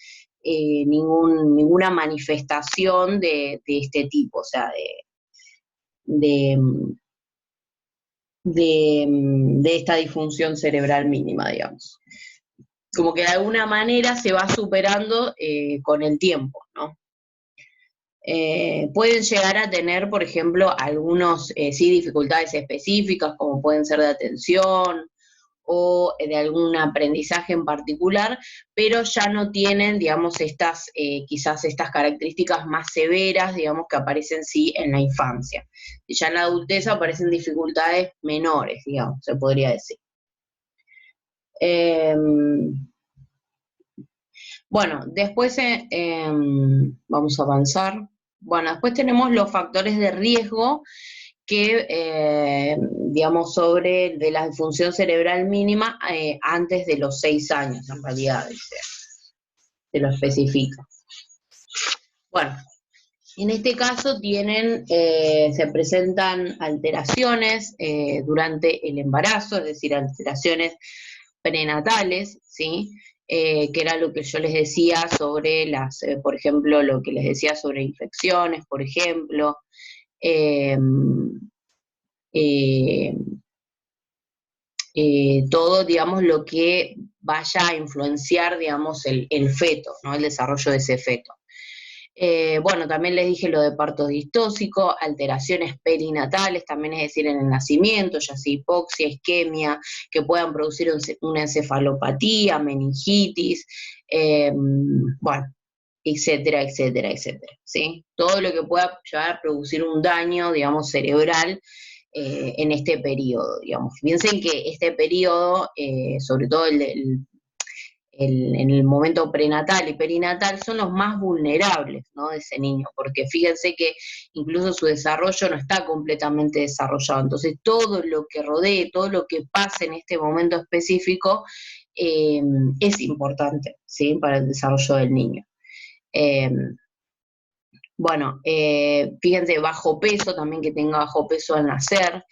ninguna manifestación de este tipo, o sea, de esta disfunción cerebral mínima, digamos. Como que de alguna manera se va superando con el tiempo, ¿no? Pueden llegar a tener, por ejemplo, algunos dificultades específicas, como pueden ser de atención o de algún aprendizaje en particular, pero ya no tienen, digamos, quizás estas características más severas, digamos, que aparecen sí en la infancia. Y ya en la adultez aparecen dificultades menores, digamos, se podría decir. Bueno, después vamos a avanzar. Bueno, después tenemos los factores de riesgo que, digamos, de la disfunción cerebral mínima antes de los 6 años, en realidad, se lo especifica. Bueno, en este caso se presentan alteraciones durante el embarazo, es decir, alteraciones prenatales, ¿sí? Que era lo que yo les decía sobre por ejemplo, lo que les decía sobre infecciones, por ejemplo, todo, digamos, lo que vaya a influenciar, digamos, el feto, ¿no? El desarrollo de ese feto. Bueno, también les dije lo de parto distóxico, alteraciones perinatales, también es decir, en el nacimiento, ya sea hipoxia, isquemia, que puedan producir una encefalopatía, meningitis, bueno, etcétera, etcétera, etcétera, ¿sí? Todo lo que pueda llevar a producir un daño, digamos, cerebral en este periodo, digamos. Piensen que este periodo, sobre todo en el momento prenatal y perinatal, son los más vulnerables, ¿no?, de ese niño, porque fíjense que incluso su desarrollo no está completamente desarrollado, entonces todo lo que rodee, todo lo que pase en este momento específico es importante, ¿sí?, para el desarrollo del niño. Bueno, fíjense, bajo peso, también que tenga bajo peso al nacer,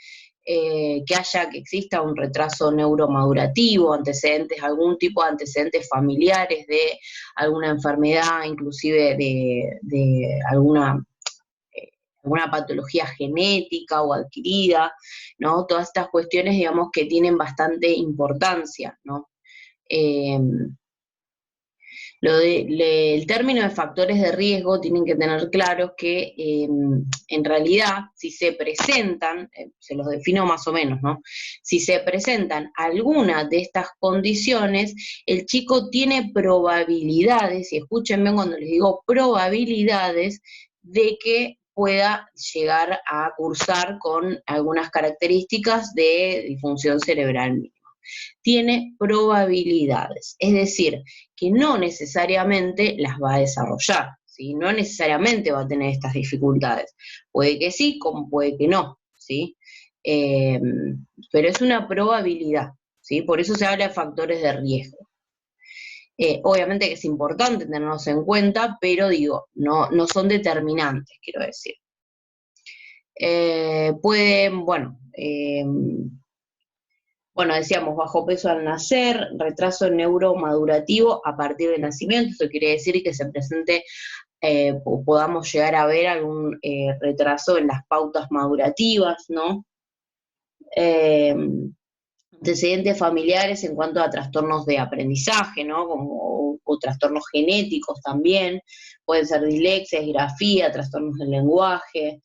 que exista un retraso neuromadurativo, algún tipo de antecedentes familiares de alguna enfermedad, inclusive de alguna patología genética o adquirida, ¿no? Todas estas cuestiones, digamos, que tienen bastante importancia, ¿no? El término de factores de riesgo tienen que tener claro que en realidad si se presentan, se los defino más o menos, ¿no? Si se presentan algunas de estas condiciones, el chico tiene probabilidades, y escúchenme cuando les digo probabilidades, de que pueda llegar a cursar con algunas características de disfunción cerebral mínima. Tiene probabilidades, es decir, que no necesariamente las va a desarrollar, ¿sí? No necesariamente va a tener estas dificultades. Puede que sí, como puede que no, ¿sí? Pero es una probabilidad, ¿sí? Por eso se habla de factores de riesgo. Obviamente que es importante tenerlos en cuenta, pero digo, no son determinantes, quiero decir. Decíamos, bajo peso al nacer, retraso neuromadurativo a partir del nacimiento, eso quiere decir que se presente, podamos llegar a ver algún retraso en las pautas madurativas, ¿no? Antecedentes familiares en cuanto a trastornos de aprendizaje, ¿no? O trastornos genéticos también, pueden ser dislexia, disgrafía, trastornos del lenguaje,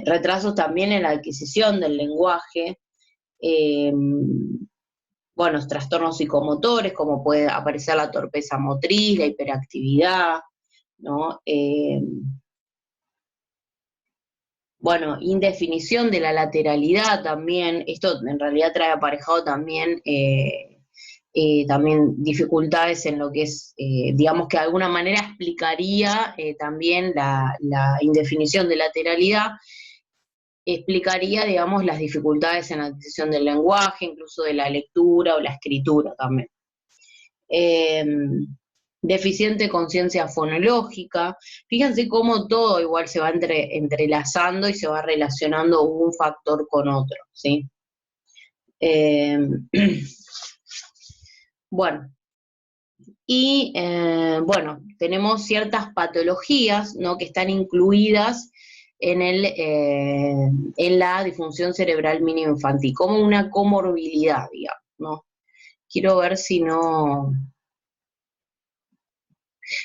retrasos también en la adquisición del lenguaje, trastornos psicomotores, como puede aparecer la torpeza motriz, la hiperactividad, ¿no? Indefinición de la lateralidad también, esto en realidad trae aparejado también, también dificultades en lo que es, digamos que de alguna manera explicaría también la indefinición de lateralidad, explicaría, digamos, las dificultades en la adquisición del lenguaje, incluso de la lectura o la escritura también. Deficiente conciencia fonológica. Fíjense cómo todo igual se va entrelazando y se va relacionando un factor con otro, ¿sí? Tenemos ciertas patologías, ¿no?, que están incluidas en la disfunción cerebral mínima infantil, como una comorbilidad, digamos, ¿no? Quiero ver si no...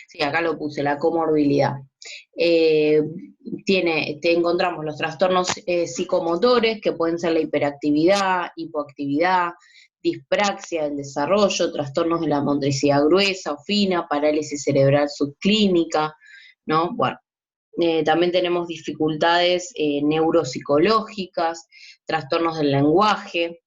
Sí, acá lo puse, la comorbilidad. Encontramos los trastornos psicomotores, que pueden ser la hiperactividad, hipoactividad, dispraxia del desarrollo, trastornos de la motricidad gruesa o fina, parálisis cerebral subclínica, ¿no? También tenemos dificultades neuropsicológicas, trastornos del lenguaje,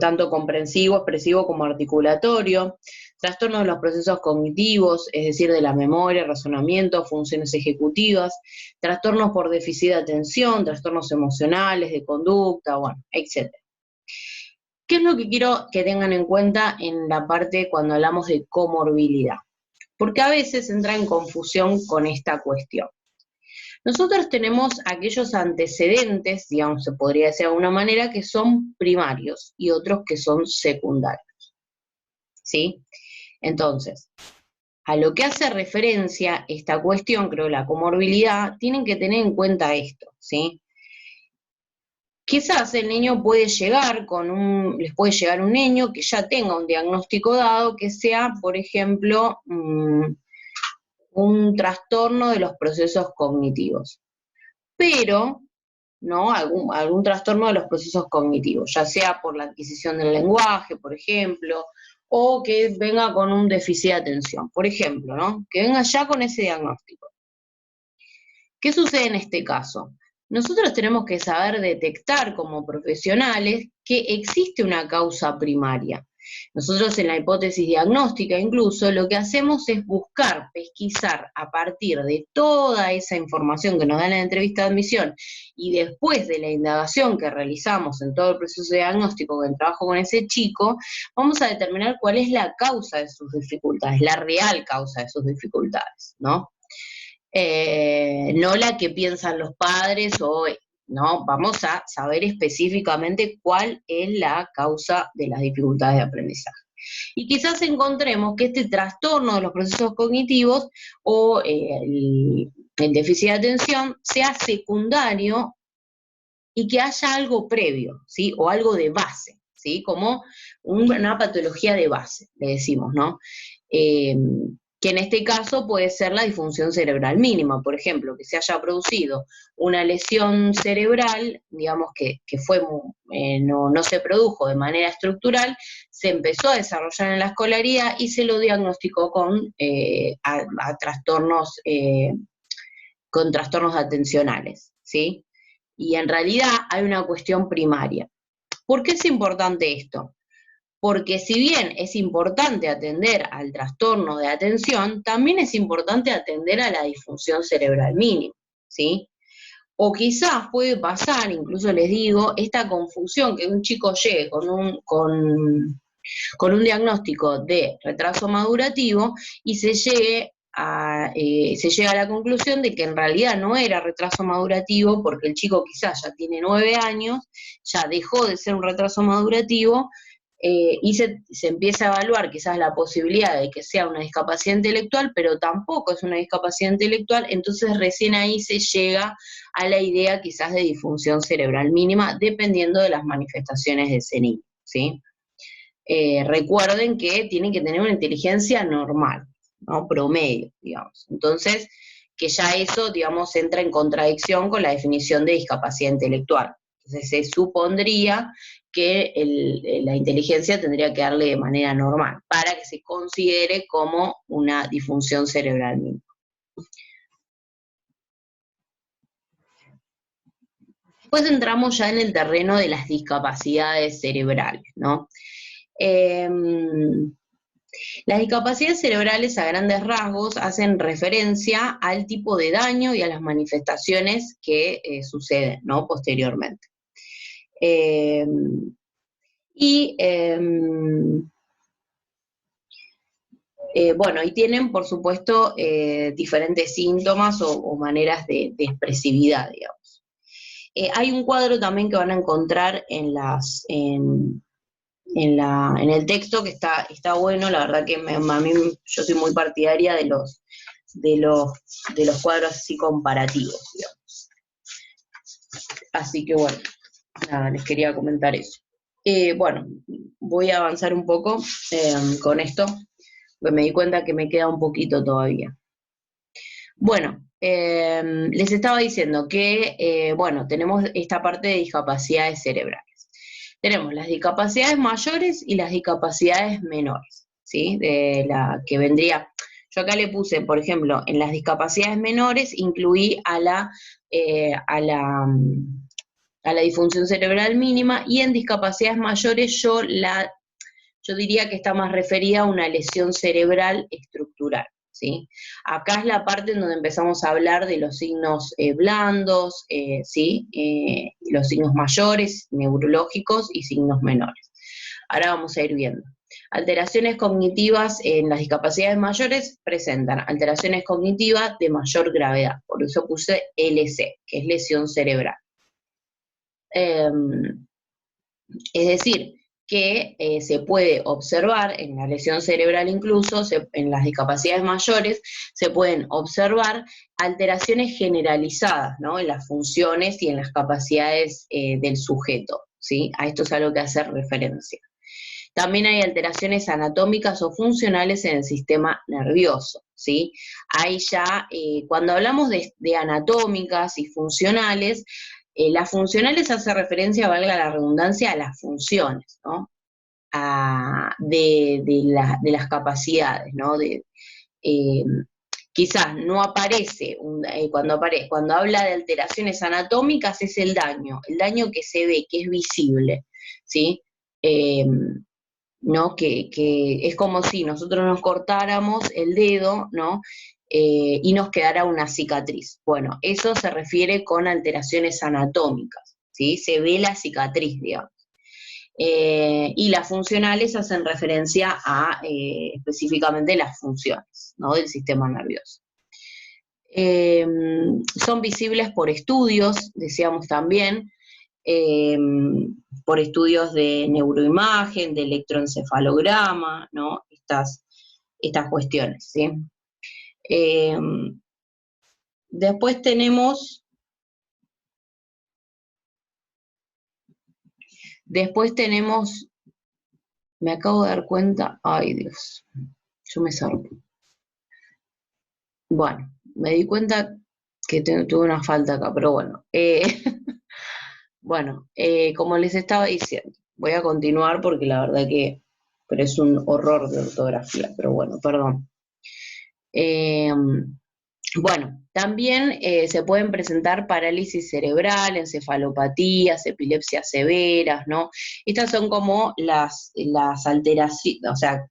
tanto comprensivo, expresivo como articulatorio, trastornos de los procesos cognitivos, es decir, de la memoria, razonamiento, funciones ejecutivas, trastornos por déficit de atención, trastornos emocionales, de conducta, etc. ¿Qué es lo que quiero que tengan en cuenta en la parte cuando hablamos de comorbilidad? Porque a veces entra en confusión con esta cuestión. Nosotros tenemos aquellos antecedentes, digamos, se podría decir de alguna manera, que son primarios y otros que son secundarios, ¿sí? Entonces, a lo que hace referencia esta cuestión, creo, la comorbilidad, tienen que tener en cuenta esto, ¿sí? Quizás el niño les puede llegar un niño que ya tenga un diagnóstico dado, que sea, por ejemplo, un trastorno de los procesos cognitivos. Pero, ¿no? Algún trastorno de los procesos cognitivos, ya sea por la adquisición del lenguaje, por ejemplo, o que venga con un déficit de atención, por ejemplo, ¿no? Que venga ya con ese diagnóstico. ¿Qué sucede en este caso? Nosotros tenemos que saber detectar como profesionales que existe una causa primaria. Nosotros en la hipótesis diagnóstica incluso lo que hacemos es buscar, pesquisar a partir de toda esa información que nos da en la entrevista de admisión y después de la indagación que realizamos en todo el proceso diagnóstico, en trabajo con ese chico, vamos a determinar cuál es la causa de sus dificultades, la real causa de sus dificultades, ¿no? no la que piensan los padres, no, vamos a saber específicamente cuál es la causa de las dificultades de aprendizaje. Y quizás encontremos que este trastorno de los procesos cognitivos o el déficit de atención sea secundario y que haya algo previo, ¿sí? O algo de base, ¿sí? Como una patología de base, le decimos, ¿no? Que en este caso puede ser la disfunción cerebral mínima, por ejemplo, que se haya producido una lesión cerebral, digamos que no se produjo de manera estructural, se empezó a desarrollar en la escolaridad y se lo diagnosticó con trastornos atencionales, ¿sí? Y en realidad hay una cuestión primaria. ¿Por qué es importante esto? Porque si bien es importante atender al trastorno de atención, también es importante atender a la disfunción cerebral mínima, ¿sí? O quizás puede pasar, incluso les digo, esta confusión que un chico llegue con un diagnóstico de retraso madurativo y se llega a la conclusión de que en realidad no era retraso madurativo porque el chico quizás ya tiene 9 años, ya dejó de ser un retraso madurativo, y se empieza a evaluar quizás la posibilidad de que sea una discapacidad intelectual, pero tampoco es una discapacidad intelectual, entonces recién ahí se llega a la idea quizás de disfunción cerebral mínima, dependiendo de las manifestaciones de ese niño, ¿sí? Recuerden que tienen que tener una inteligencia normal, ¿no? Promedio, digamos. Entonces, que ya eso, digamos, entra en contradicción con la definición de discapacidad intelectual. Entonces, se supondría que la inteligencia tendría que darle de manera normal, para que se considere como una disfunción cerebral mínima. Después entramos ya en el terreno de las discapacidades cerebrales, ¿no? Las discapacidades cerebrales a grandes rasgos hacen referencia al tipo de daño y a las manifestaciones que suceden, ¿no? Posteriormente. Bueno, y tienen, por supuesto, diferentes síntomas o maneras de expresividad, digamos. Hay un cuadro también que van a encontrar en el texto que está bueno, la verdad que a mí yo soy muy partidaria de los cuadros así comparativos, digamos. Así que bueno, nada, les quería comentar eso. Bueno, voy a avanzar un poco con esto, porque me di cuenta que me queda un poquito todavía. Bueno, les estaba diciendo que, bueno, tenemos esta parte de discapacidades cerebrales. Tenemos las discapacidades mayores y las discapacidades menores, ¿sí? De la que vendría, yo acá le puse, por ejemplo, en las discapacidades menores incluí a la disfunción cerebral mínima, y en discapacidades mayores yo diría que está más referida a una lesión cerebral estructural, ¿sí? Acá es la parte en donde empezamos a hablar de los signos blandos, ¿sí? Los signos mayores, neurológicos, y signos menores. Ahora vamos a ir viendo. Alteraciones cognitivas en las discapacidades mayores presentan alteraciones cognitivas de mayor gravedad, por eso puse LC, que es lesión cerebral. Es decir, que se puede observar en la lesión cerebral, incluso en las discapacidades mayores, se pueden observar alteraciones generalizadas, ¿no? En las funciones y en las capacidades del sujeto, ¿sí? A esto es a lo que hace referencia. También hay alteraciones anatómicas o funcionales en el sistema nervioso, ¿sí? Ahí ya, cuando hablamos de anatómicas y funcionales, las funcionales hace referencia, valga la redundancia, a las funciones, ¿no? De las capacidades, ¿no? Quizás no aparece, cuando habla de alteraciones anatómicas es el daño que se ve, que es visible, ¿sí? ¿No? Que es como si nosotros nos cortáramos el dedo, ¿no? Y nos quedara una cicatriz. Bueno, eso se refiere con alteraciones anatómicas, ¿sí? Se ve la cicatriz, digamos. Y las funcionales hacen referencia a específicamente las funciones, ¿no? Del sistema nervioso. Son visibles por estudios, decíamos también, por estudios de neuroimagen, de electroencefalograma, ¿no? Estas cuestiones, ¿sí? Después tenemos me acabo de dar cuenta, ay Dios, yo me salgo. Bueno, me di cuenta que tuve una falta acá, pero bueno. Bueno, como les estaba diciendo, voy a continuar porque la verdad pero es un horror de ortografía, pero bueno, perdón. Bueno, también se pueden presentar parálisis cerebral, encefalopatías, epilepsias severas, ¿no? Estas son como las alteraciones, o sea,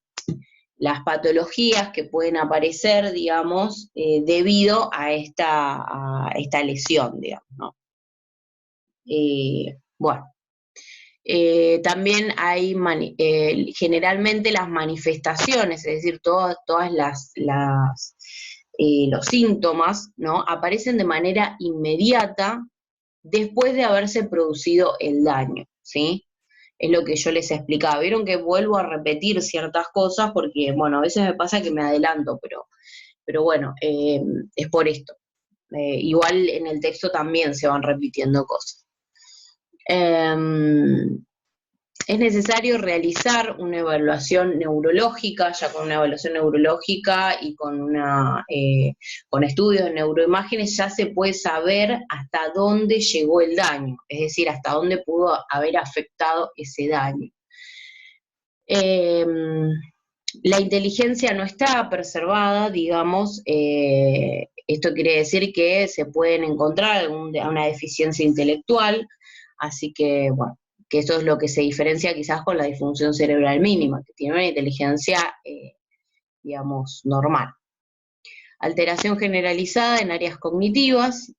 las patologías que pueden aparecer, digamos, debido a esta lesión, digamos, ¿no? Bueno, también hay generalmente las manifestaciones, es decir, todas los síntomas, ¿no? Aparecen de manera inmediata después de haberse producido el daño, ¿sí? Es lo que yo les explicaba. Vieron que vuelvo a repetir ciertas cosas porque, bueno, a veces me pasa que me adelanto, pero bueno, es por esto. Igual en el texto también se van repitiendo cosas. Es necesario realizar una evaluación neurológica, ya con una evaluación neurológica y con estudios de neuroimágenes ya se puede saber hasta dónde llegó el daño, es decir, hasta dónde pudo haber afectado ese daño. La inteligencia no está preservada, digamos, esto quiere decir que se pueden encontrar una deficiencia intelectual, así que, bueno, que eso es lo que se diferencia quizás con la disfunción cerebral mínima, que tiene una inteligencia, digamos, normal. Alteración generalizada en áreas cognitivas,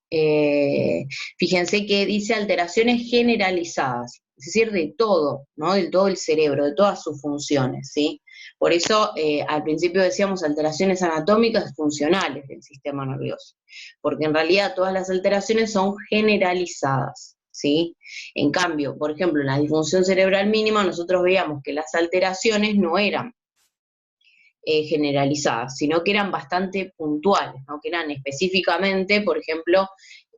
fíjense que dice alteraciones generalizadas, es decir, de todo, ¿no? De todo el cerebro, de todas sus funciones, ¿sí? Por eso, al principio decíamos alteraciones anatómicas y funcionales del sistema nervioso, porque en realidad todas las alteraciones son generalizadas, ¿sí? En cambio, por ejemplo, en la disfunción cerebral mínima nosotros veíamos que las alteraciones no eran generalizadas, sino que eran bastante puntuales, ¿no? Que eran específicamente, por ejemplo,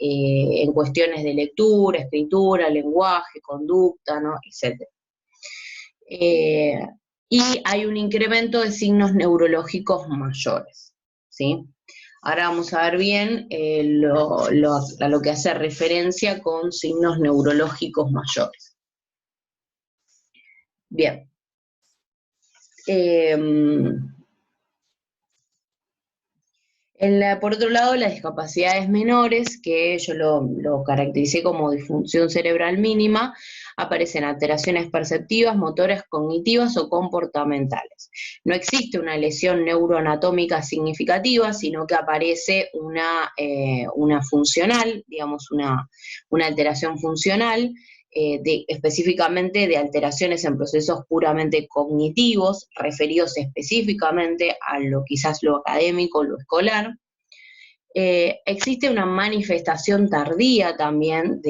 en cuestiones de lectura, escritura, lenguaje, conducta, ¿no? Etc. Y hay un incremento de signos neurológicos mayores, ¿sí? Ahora vamos a ver bien a lo que hace referencia con signos neurológicos mayores. Bien. Por otro lado, las discapacidades menores, que yo lo caractericé como disfunción cerebral mínima, aparecen alteraciones perceptivas, motoras, cognitivas o comportamentales. No existe una lesión neuroanatómica significativa, sino que aparece una funcional, digamos, una alteración funcional, específicamente de alteraciones en procesos puramente cognitivos, referidos específicamente a quizás lo académico, lo escolar. Existe una manifestación tardía también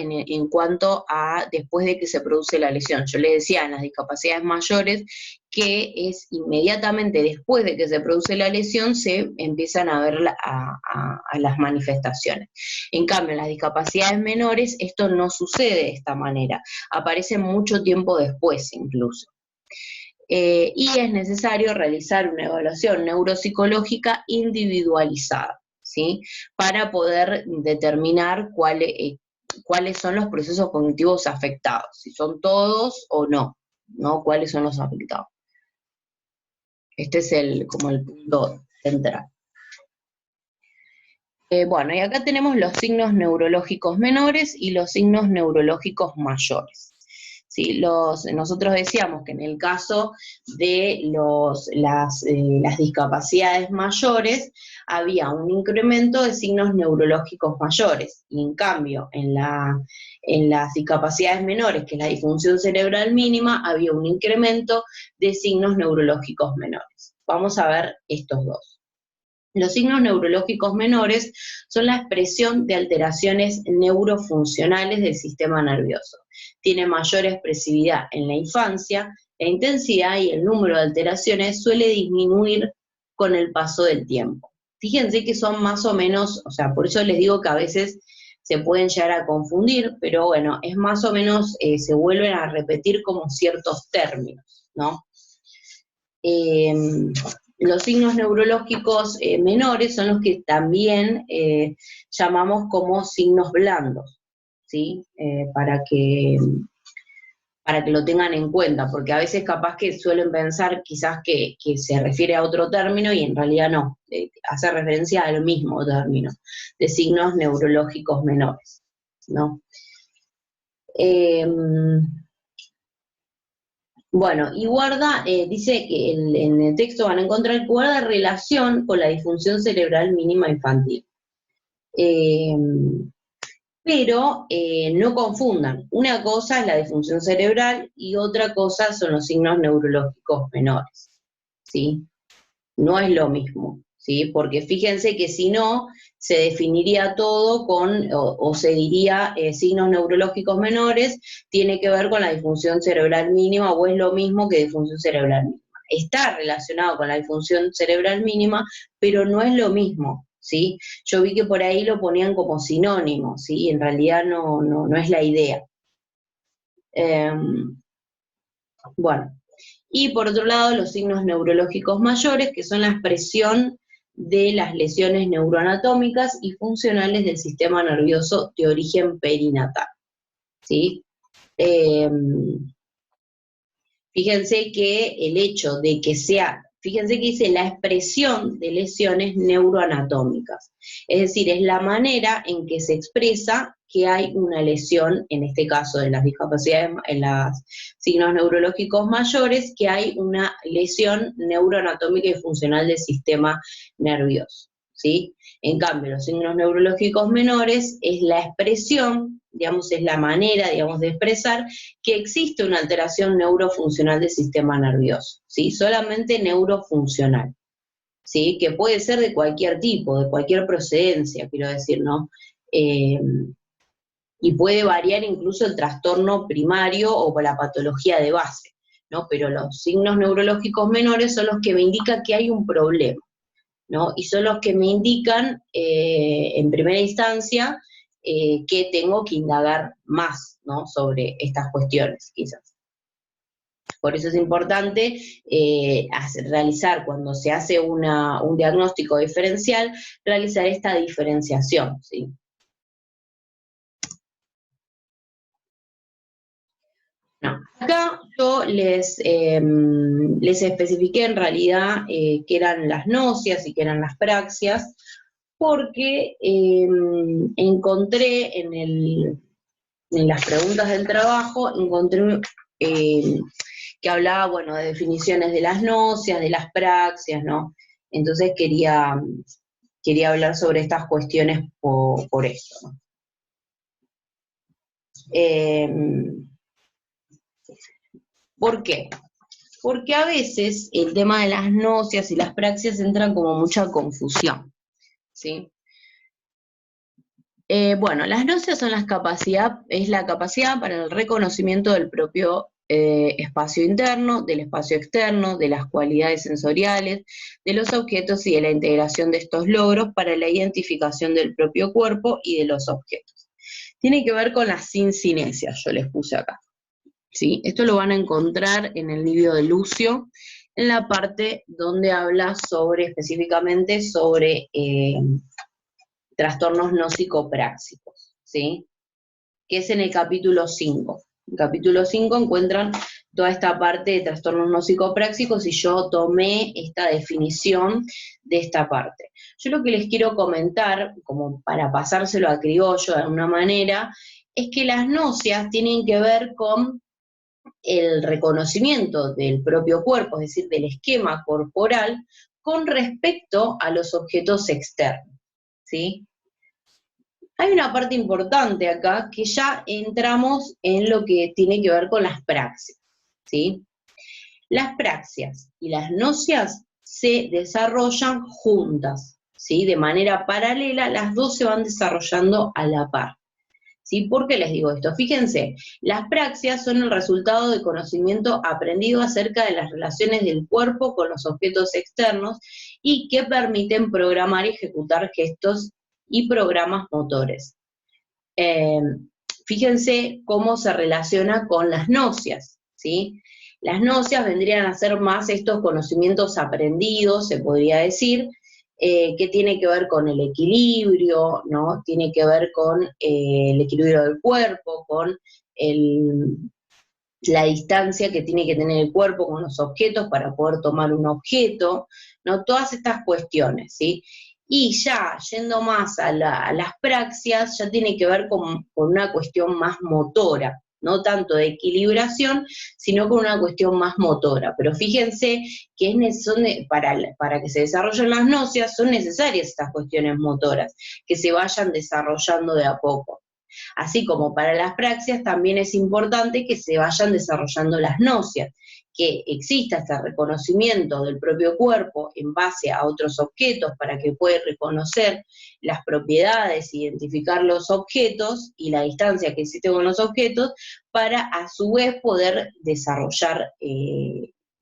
en cuanto a después de que se produce la lesión. Yo les decía en las discapacidades mayores que es inmediatamente después de que se produce la lesión se empiezan a ver a las manifestaciones. En cambio, en las discapacidades menores esto no sucede de esta manera, aparece mucho tiempo después incluso. Y es necesario realizar una evaluación neuropsicológica individualizada, ¿sí? Para poder determinar cuáles son los procesos cognitivos afectados, si son todos o no, ¿no? Cuáles son los afectados. Este es como el punto central. Bueno, y acá tenemos los signos neurológicos menores y los signos neurológicos mayores. ¿sí? Nosotros decíamos que en el caso de las discapacidades mayores había un incremento de signos neurológicos mayores, y en cambio en las discapacidades menores, que es la disfunción cerebral mínima, había un incremento de signos neurológicos menores. Vamos a ver estos dos. Los signos neurológicos menores son la expresión de alteraciones neurofuncionales del sistema nervioso. Tiene mayor expresividad en la infancia, la intensidad y el número de alteraciones suele disminuir con el paso del tiempo. Fíjense que son más o menos, o sea, por eso les digo que a veces se pueden llegar a confundir, pero bueno, es más o menos, se vuelven a repetir como ciertos términos, ¿no? Los signos neurológicos menores son los que también llamamos como signos blandos, ¿sí? Para que lo tengan en cuenta, porque a veces capaz que suelen pensar quizás que se refiere a otro término y en realidad no, hace referencia al mismo término, de signos neurológicos menores, ¿no? Bueno, y guarda, dice que en el texto van a encontrar que guarda relación con la disfunción cerebral mínima infantil. Pero no confundan, una cosa es la disfunción cerebral y otra cosa son los signos neurológicos menores, ¿sí? No es lo mismo, ¿sí? Porque fíjense que si no, se definiría todo o se diría signos neurológicos menores, tiene que ver con la disfunción cerebral mínima, o es lo mismo que disfunción cerebral mínima. Está relacionado con la disfunción cerebral mínima, pero no es lo mismo, ¿sí? Yo vi que por ahí lo ponían como sinónimo, ¿sí? En realidad no es la idea. Bueno. Y por otro lado, los signos neurológicos mayores, que son la expresión de las lesiones neuroanatómicas y funcionales del sistema nervioso de origen perinatal, ¿sí? Fíjense que el hecho de que fíjense que dice la expresión de lesiones neuroanatómicas, es decir, es la manera en que se expresa que hay una lesión, en este caso de las discapacidades, en los signos neurológicos mayores, que hay una lesión neuroanatómica y funcional del sistema nervioso, ¿sí? En cambio, los signos neurológicos menores es la expresión, digamos, es la manera, digamos, de expresar que existe una alteración neurofuncional del sistema nervioso, ¿sí? Solamente neurofuncional, ¿sí? Que puede ser de cualquier tipo, de cualquier procedencia, quiero decir, ¿no? Y puede variar incluso el trastorno primario o la patología de base, ¿no? Pero los signos neurológicos menores son los que me indican que hay un problema, ¿no? Y son los que me indican, en primera instancia, que tengo que indagar más, ¿no? Sobre estas cuestiones, quizás. Por eso es importante realizar, cuando se hace un diagnóstico diferencial, realizar esta diferenciación, ¿sí? No. Acá yo les especifiqué en realidad qué eran las náuseas y qué eran las praxias, porque encontré en las preguntas del trabajo, encontré que hablaba, bueno, de definiciones de las náuseas, de las praxias, ¿no? Entonces quería hablar sobre estas cuestiones por esto, ¿no? ¿Por qué? Porque a veces el tema de las náuseas y las praxias entran como mucha confusión, ¿sí? Bueno, las náuseas son la capacidad para el reconocimiento del propio espacio interno, del espacio externo, de las cualidades sensoriales, de los objetos y de la integración de estos logros para la identificación del propio cuerpo y de los objetos. Tiene que ver con las sincinesias, yo les puse acá, ¿sí? Esto lo van a encontrar en el libro de Lucio, en la parte donde habla específicamente sobre trastornos no psicopráxicos, ¿sí? Que es en el capítulo 5. En el capítulo 5 encuentran toda esta parte de trastornos no psicopráxicos y yo tomé esta definición de esta parte. Yo lo que les quiero comentar, como para pasárselo a criollo de alguna manera, es que las náuseas tienen que ver con el reconocimiento del propio cuerpo, es decir, del esquema corporal, con respecto a los objetos externos, ¿sí? Hay una parte importante acá que ya entramos en lo que tiene que ver con las praxias, ¿sí? Las praxias y las nocias se desarrollan juntas, ¿sí? De manera paralela, las dos se van desarrollando a la par. ¿Sí? ¿Por qué les digo esto? Fíjense, las praxias son el resultado de conocimiento aprendido acerca de las relaciones del cuerpo con los objetos externos y que permiten programar y ejecutar gestos y programas motores. Eh, Fíjense cómo se relaciona con las nocias, ¿sí? Las nocias vendrían a ser más estos conocimientos aprendidos, se podría decir, que tiene que ver con el equilibrio, ¿no? Tiene que ver con el equilibrio del cuerpo, con la distancia que tiene que tener el cuerpo con los objetos para poder tomar un objeto, ¿no? Todas estas cuestiones, ¿sí? Y ya yendo más a las praxias, ya tiene que ver con una cuestión más motora, no tanto de equilibración, sino con una cuestión más motora. Pero fíjense que para que se desarrollen las nocias son necesarias estas cuestiones motoras, que se vayan desarrollando de a poco. Así como para las praxias también es importante que se vayan desarrollando las nocias, que exista este reconocimiento del propio cuerpo en base a otros objetos para que pueda reconocer las propiedades, identificar los objetos y la distancia que existe con los objetos, para a su vez poder desarrollar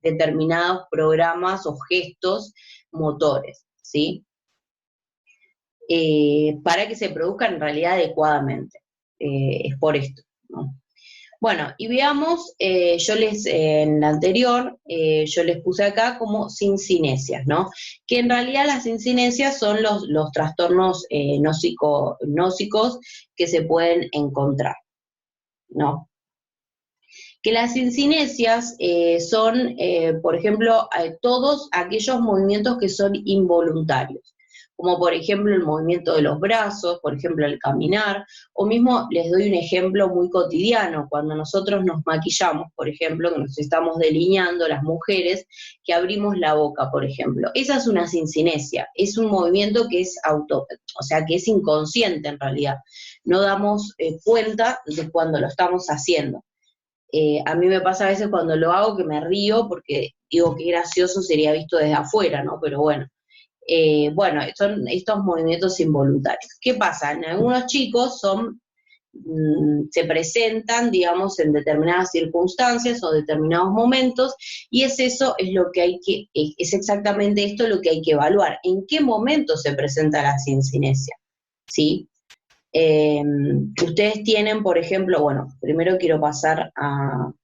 determinados programas o gestos motores, ¿sí? Para que se produzcan en realidad adecuadamente. Es por esto, ¿no? Bueno, y veamos, en la anterior, yo les puse acá como sincinesias, ¿no? Que en realidad las sincinesias son los trastornos nósicos que se pueden encontrar, ¿no? Que las sincinesias son, por ejemplo, todos aquellos movimientos que son involuntarios, como por ejemplo el movimiento de los brazos, por ejemplo el caminar, o mismo les doy un ejemplo muy cotidiano, cuando nosotros nos maquillamos, por ejemplo, que nos estamos delineando las mujeres, que abrimos la boca, por ejemplo. Esa es una sincinesia, es un movimiento que es o sea, que es inconsciente en realidad. No damos cuenta de cuando lo estamos haciendo. A mí me pasa a veces cuando lo hago que me río porque digo que gracioso sería visto desde afuera, ¿no? Pero bueno, son estos movimientos involuntarios. ¿Qué pasa? En algunos chicos se presentan, digamos, en determinadas circunstancias o determinados momentos, y es exactamente esto lo que hay que evaluar. ¿En qué momento se presenta la sincinesia? ¿Sí? Ustedes tienen, por ejemplo, bueno, primero quiero pasar a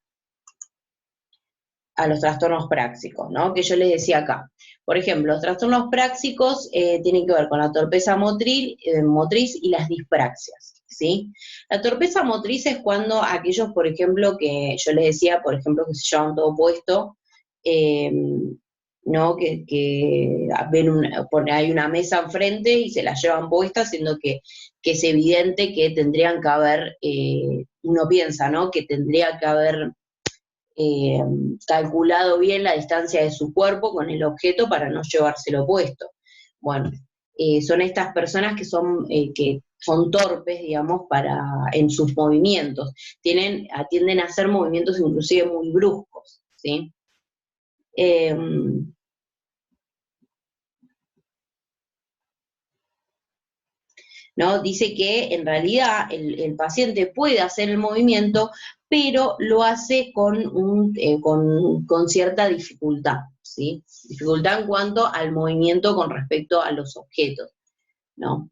los trastornos práxicos, ¿no? Que yo les decía acá. Por ejemplo, los trastornos práxicos tienen que ver con la torpeza motriz y las dispraxias, ¿sí? La torpeza motriz es cuando aquellos, por ejemplo, que yo les decía, por ejemplo, que se llevan todo puesto, ¿no? Que hay una mesa enfrente y se la llevan puesta, siendo que es evidente que tendrían que haber, uno piensa, ¿no? Que tendría que haber calculado bien la distancia de su cuerpo con el objeto para no llevárselo puesto. Bueno, son estas personas que son torpes, digamos, en sus movimientos. Tienden a hacer movimientos inclusive muy bruscos, ¿sí? ¿No? Dice que en realidad el paciente puede hacer el movimiento, pero lo hace con cierta dificultad, ¿sí? Dificultad en cuanto al movimiento con respecto a los objetos, ¿no?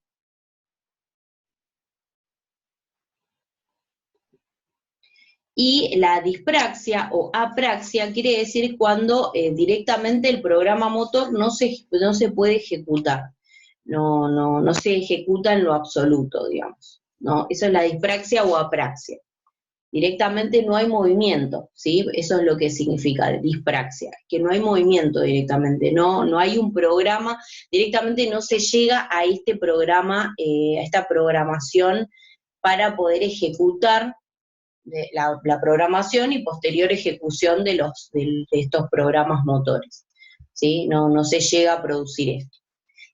Y la dispraxia o apraxia quiere decir cuando directamente el programa motor no se puede ejecutar. No se ejecuta en lo absoluto, digamos, ¿no? Eso es la dispraxia o apraxia. Directamente no hay movimiento, ¿sí? Eso es lo que significa dispraxia, que no hay movimiento directamente, no hay un programa, directamente no se llega a este programa, a esta programación para poder ejecutar la programación y posterior ejecución de estos programas motores, ¿sí? No se llega a producir esto.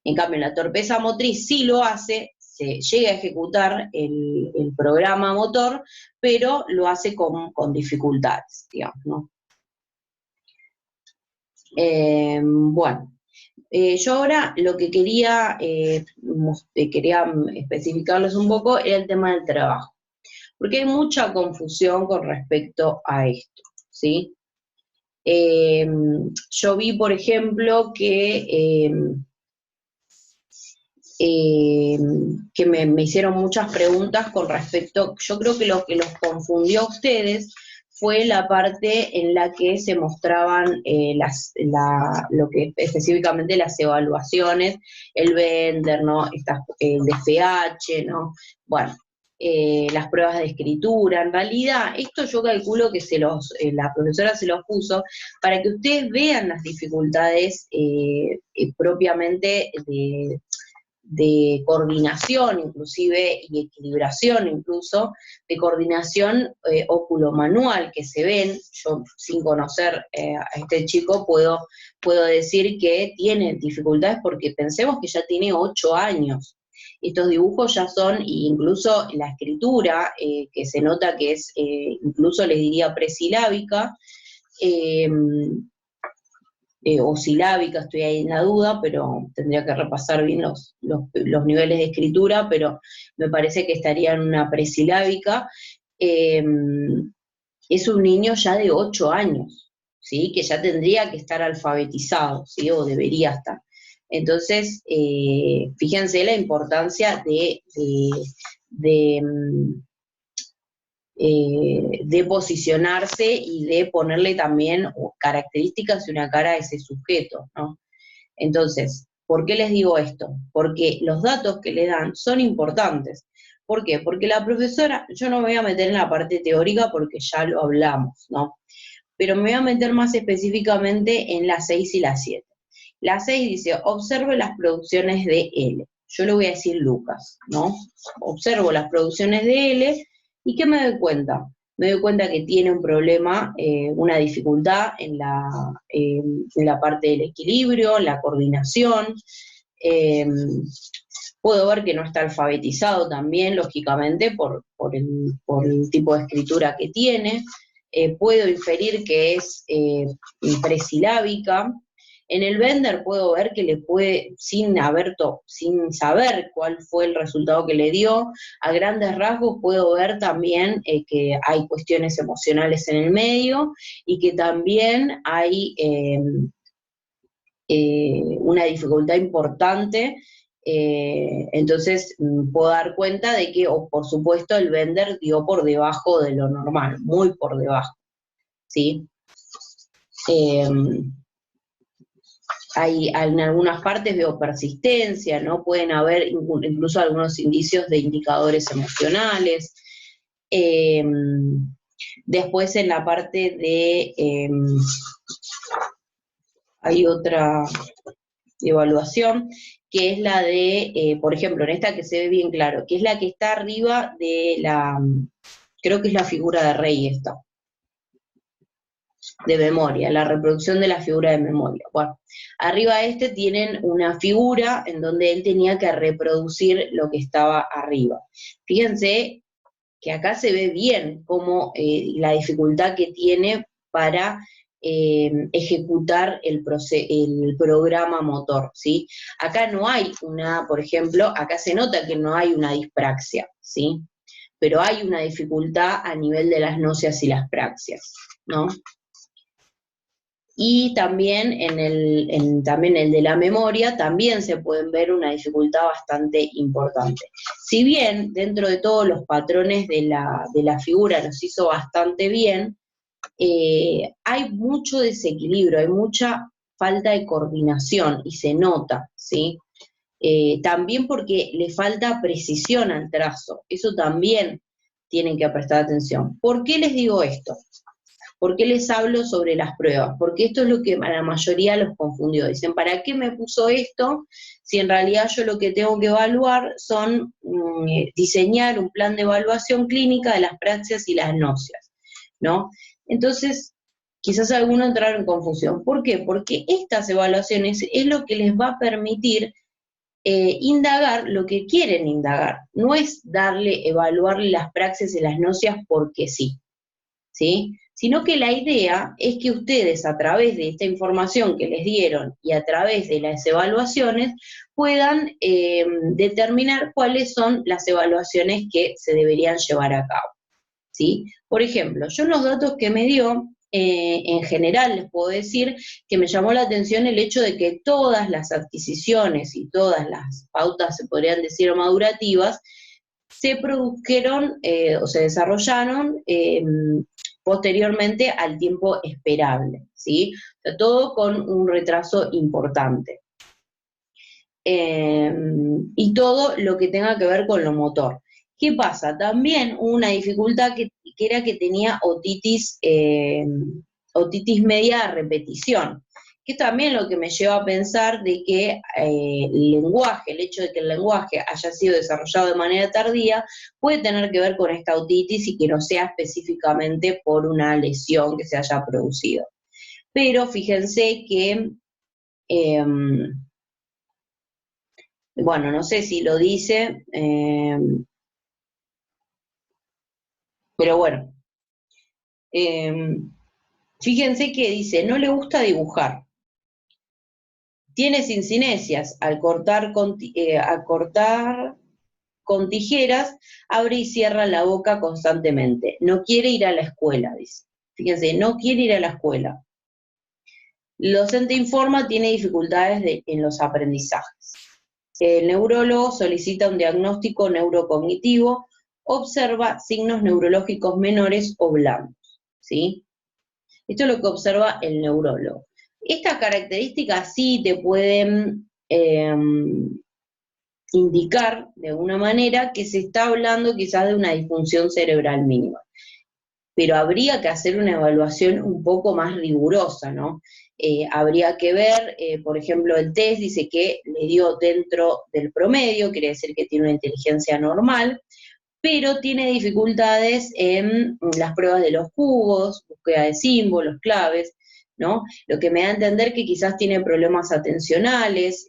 En cambio, la torpeza motriz sí lo hace, se llega a ejecutar el programa motor, pero lo hace con dificultades, digamos, ¿no? Bueno, yo ahora lo que quería especificarles un poco era el tema del trabajo, porque hay mucha confusión con respecto a esto, ¿sí? Yo vi, por ejemplo, que me hicieron muchas preguntas con respecto, yo creo que lo que los confundió a ustedes fue la parte en la que se mostraban lo que específicamente las evaluaciones, el Bender, ¿no? El DFH, ¿no? Bueno, las pruebas de escritura. En realidad, esto yo calculo que la profesora se los puso para que ustedes vean las dificultades propiamente de coordinación inclusive y equilibración incluso, de coordinación óculo-manual que se ven. Yo sin conocer a este chico puedo decir que tiene dificultades porque pensemos que ya tiene 8 años. Estos dibujos ya son, incluso la escritura, que se nota que es, incluso les diría presilábica, o silábica, estoy ahí en la duda, pero tendría que repasar bien los niveles de escritura, pero me parece que estaría en una presilábica. Es un niño ya de 8 años, ¿sí? Que ya tendría que estar alfabetizado, ¿sí? O debería estar. Entonces, fíjense la importancia de posicionarse y de ponerle también características y una cara a ese sujeto, ¿no? Entonces, ¿por qué les digo esto? Porque los datos que le dan son importantes. ¿Por qué? Porque la profesora, yo no me voy a meter en la parte teórica porque ya lo hablamos, ¿no? Pero me voy a meter más específicamente en la 6 y la 7. La 6 dice, observe las producciones de L. Yo le voy a decir Lucas, ¿no? Observo las producciones de L, ¿y qué me doy cuenta? Me doy cuenta que tiene un problema, una dificultad en la parte del equilibrio, la coordinación. Puedo ver que no está alfabetizado también, lógicamente, por el tipo de escritura que tiene. Puedo inferir que es presilábica. En el Bender puedo ver que le puede, sin saber cuál fue el resultado que le dio, a grandes rasgos puedo ver también que hay cuestiones emocionales en el medio y que también hay una dificultad importante. Entonces puedo dar cuenta de que, por supuesto, el Bender dio por debajo de lo normal, muy por debajo, ¿sí? En algunas partes veo persistencia, ¿no? Pueden haber incluso algunos indicios de indicadores emocionales. Después en la parte de... hay otra evaluación, que es la de, por ejemplo, en esta que se ve bien claro, que es la que está arriba de creo que es la figura de Rey esta, de memoria, la reproducción de la figura de memoria. Bueno, arriba tienen una figura en donde él tenía que reproducir lo que estaba arriba. Fíjense que acá se ve bien cómo la dificultad que tiene para ejecutar el programa motor, ¿sí? Acá no hay por ejemplo, acá se nota que no hay una dispraxia, ¿sí? Pero hay una dificultad a nivel de las náuseas y las praxias, ¿no? Y también también el de la memoria, también se pueden ver una dificultad bastante importante. Si bien dentro de todos los patrones de la figura los hizo bastante bien, hay mucho desequilibrio, hay mucha falta de coordinación y se nota, ¿sí? También porque le falta precisión al trazo, eso también tienen que prestar atención. ¿Por qué les digo esto? ¿Por qué les hablo sobre las pruebas? Porque esto es lo que a la mayoría los confundió. Dicen, ¿para qué me puso esto? Si en realidad yo lo que tengo que evaluar son diseñar un plan de evaluación clínica de las praxias y las náuseas, ¿no? Entonces, quizás algunos entraron en confusión. ¿Por qué? Porque estas evaluaciones es lo que les va a permitir indagar lo que quieren indagar. No es evaluarle las praxias y las náuseas porque sí, ¿sí? Sino que la idea es que ustedes a través de esta información que les dieron y a través de las evaluaciones puedan determinar cuáles son las evaluaciones que se deberían llevar a cabo, ¿sí? Por ejemplo, yo los datos que me dio, en general les puedo decir que me llamó la atención el hecho de que todas las adquisiciones y todas las pautas, se podrían decir, madurativas, se produjeron o se desarrollaron posteriormente al tiempo esperable, ¿sí? O sea, todo con un retraso importante. Y todo lo que tenga que ver con lo motor. ¿Qué pasa? También hubo una dificultad que era que tenía otitis media a repetición, que es también lo que me lleva a pensar de que el lenguaje, el hecho de que el lenguaje haya sido desarrollado de manera tardía, puede tener que ver con esta otitis y que no sea específicamente por una lesión que se haya producido. Pero fíjense que bueno, no sé si lo dice, pero bueno. Fíjense que dice, no le gusta dibujar. Tiene cincinesias, al cortar con tijeras, abre y cierra la boca constantemente. No quiere ir a la escuela, dice. Fíjense, no quiere ir a la escuela. El docente informa, tiene dificultades en los aprendizajes. El neurólogo solicita un diagnóstico neurocognitivo, observa signos neurológicos menores o blandos, ¿sí? Esto es lo que observa el neurólogo. Estas características sí te pueden indicar de alguna manera que se está hablando quizás de una disfunción cerebral mínima. Pero habría que hacer una evaluación un poco más rigurosa, ¿no? Habría que ver, por ejemplo, el test dice que le dio dentro del promedio, quiere decir que tiene una inteligencia normal, pero tiene dificultades en las pruebas de los cubos, búsqueda de símbolos, claves, ¿no? Lo que me da a entender que quizás tiene problemas atencionales,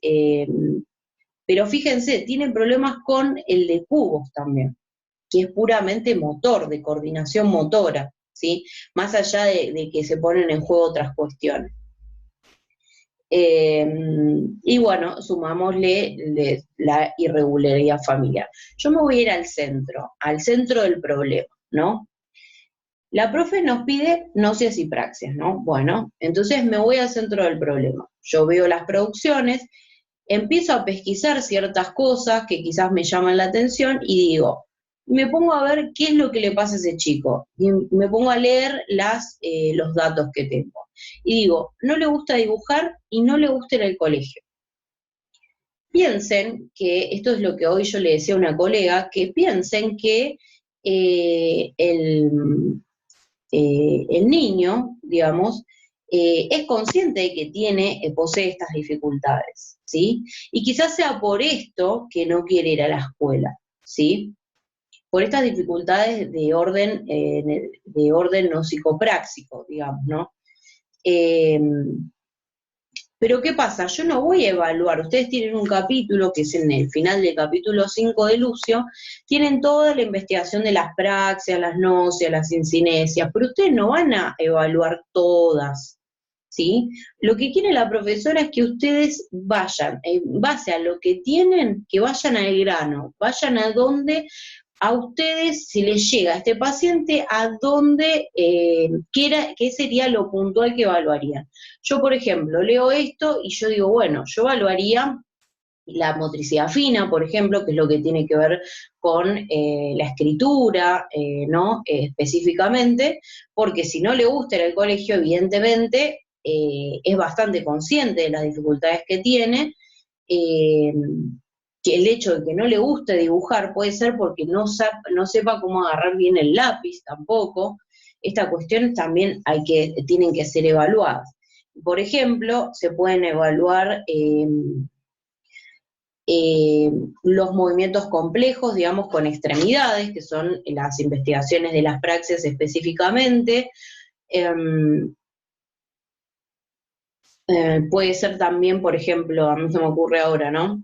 pero fíjense, tiene problemas con el de cubos también, que es puramente motor, de coordinación motora, ¿sí? Más allá de que se ponen en juego otras cuestiones. Y bueno, sumámosle la irregularidad familiar. Yo me voy a ir al centro del problema, ¿no? La profe nos pide náuseas y praxias, ¿no? Bueno, entonces me voy al centro del problema. Yo veo las producciones, empiezo a pesquisar ciertas cosas que quizás me llaman la atención y digo, me pongo a ver qué es lo que le pasa a ese chico, y me pongo a leer los datos que tengo. Y digo, no le gusta dibujar y no le gusta ir al colegio. Piensen que, esto es lo que hoy yo le decía a una colega, que piensen que el niño, digamos, es consciente de que posee estas dificultades, ¿sí? Y quizás sea por esto que no quiere ir a la escuela, ¿sí? Por estas dificultades de orden no psicopráctico, digamos, ¿no? Pero ¿qué pasa? Yo no voy a evaluar, ustedes tienen un capítulo, que es en el final del capítulo 5 de Lucio, tienen toda la investigación de las praxias, las náuseas, las cincinesias, pero ustedes no van a evaluar todas, ¿sí? Lo que quiere la profesora es que ustedes vayan, en base a lo que tienen, que vayan al grano, vayan a donde a ustedes, si les llega a este paciente, a dónde, qué sería lo puntual que evaluarían. Yo, por ejemplo, leo esto y yo digo, bueno, yo evaluaría la motricidad fina, por ejemplo, que es lo que tiene que ver con la escritura, ¿no? Específicamente, porque si no le gusta ir al colegio, evidentemente, es bastante consciente de las dificultades que tiene, que el hecho de que no le guste dibujar puede ser porque no sepa cómo agarrar bien el lápiz tampoco, estas cuestiones también tienen que ser evaluadas. Por ejemplo, se pueden evaluar los movimientos complejos, digamos, con extremidades, que son las investigaciones de las praxias específicamente. Puede ser también, por ejemplo, a mí se me ocurre ahora, ¿no?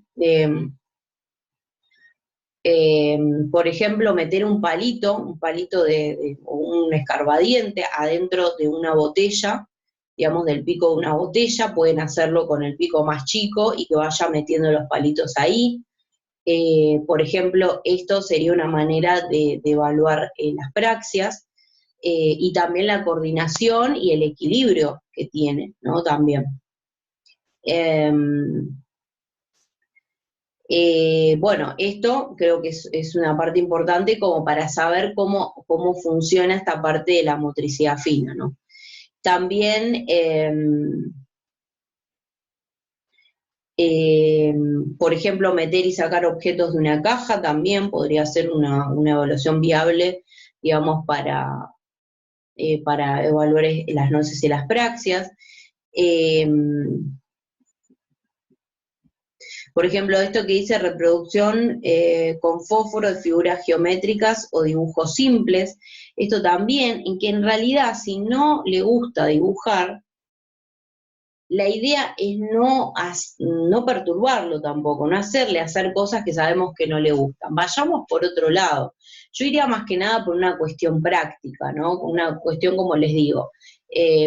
Por ejemplo, meter un palito o un escarbadiente adentro de una botella, digamos, del pico de una botella, pueden hacerlo con el pico más chico y que vaya metiendo los palitos ahí. Por ejemplo, esto sería una manera de evaluar las praxias, y también la coordinación y el equilibrio que tiene, ¿no? También. Bueno, esto creo que es una parte importante como para saber cómo funciona esta parte de la motricidad fina, ¿no? También, por ejemplo, meter y sacar objetos de una caja también podría ser una evaluación viable, digamos, para evaluar las gnosis y las praxias. Por ejemplo, esto que dice reproducción con fósforo de figuras geométricas o dibujos simples, esto también, en que en realidad si no le gusta dibujar, la idea es no perturbarlo tampoco, no hacerle hacer cosas que sabemos que no le gustan. Vayamos por otro lado. Yo iría más que nada por una cuestión práctica, ¿no? Una cuestión, como les digo,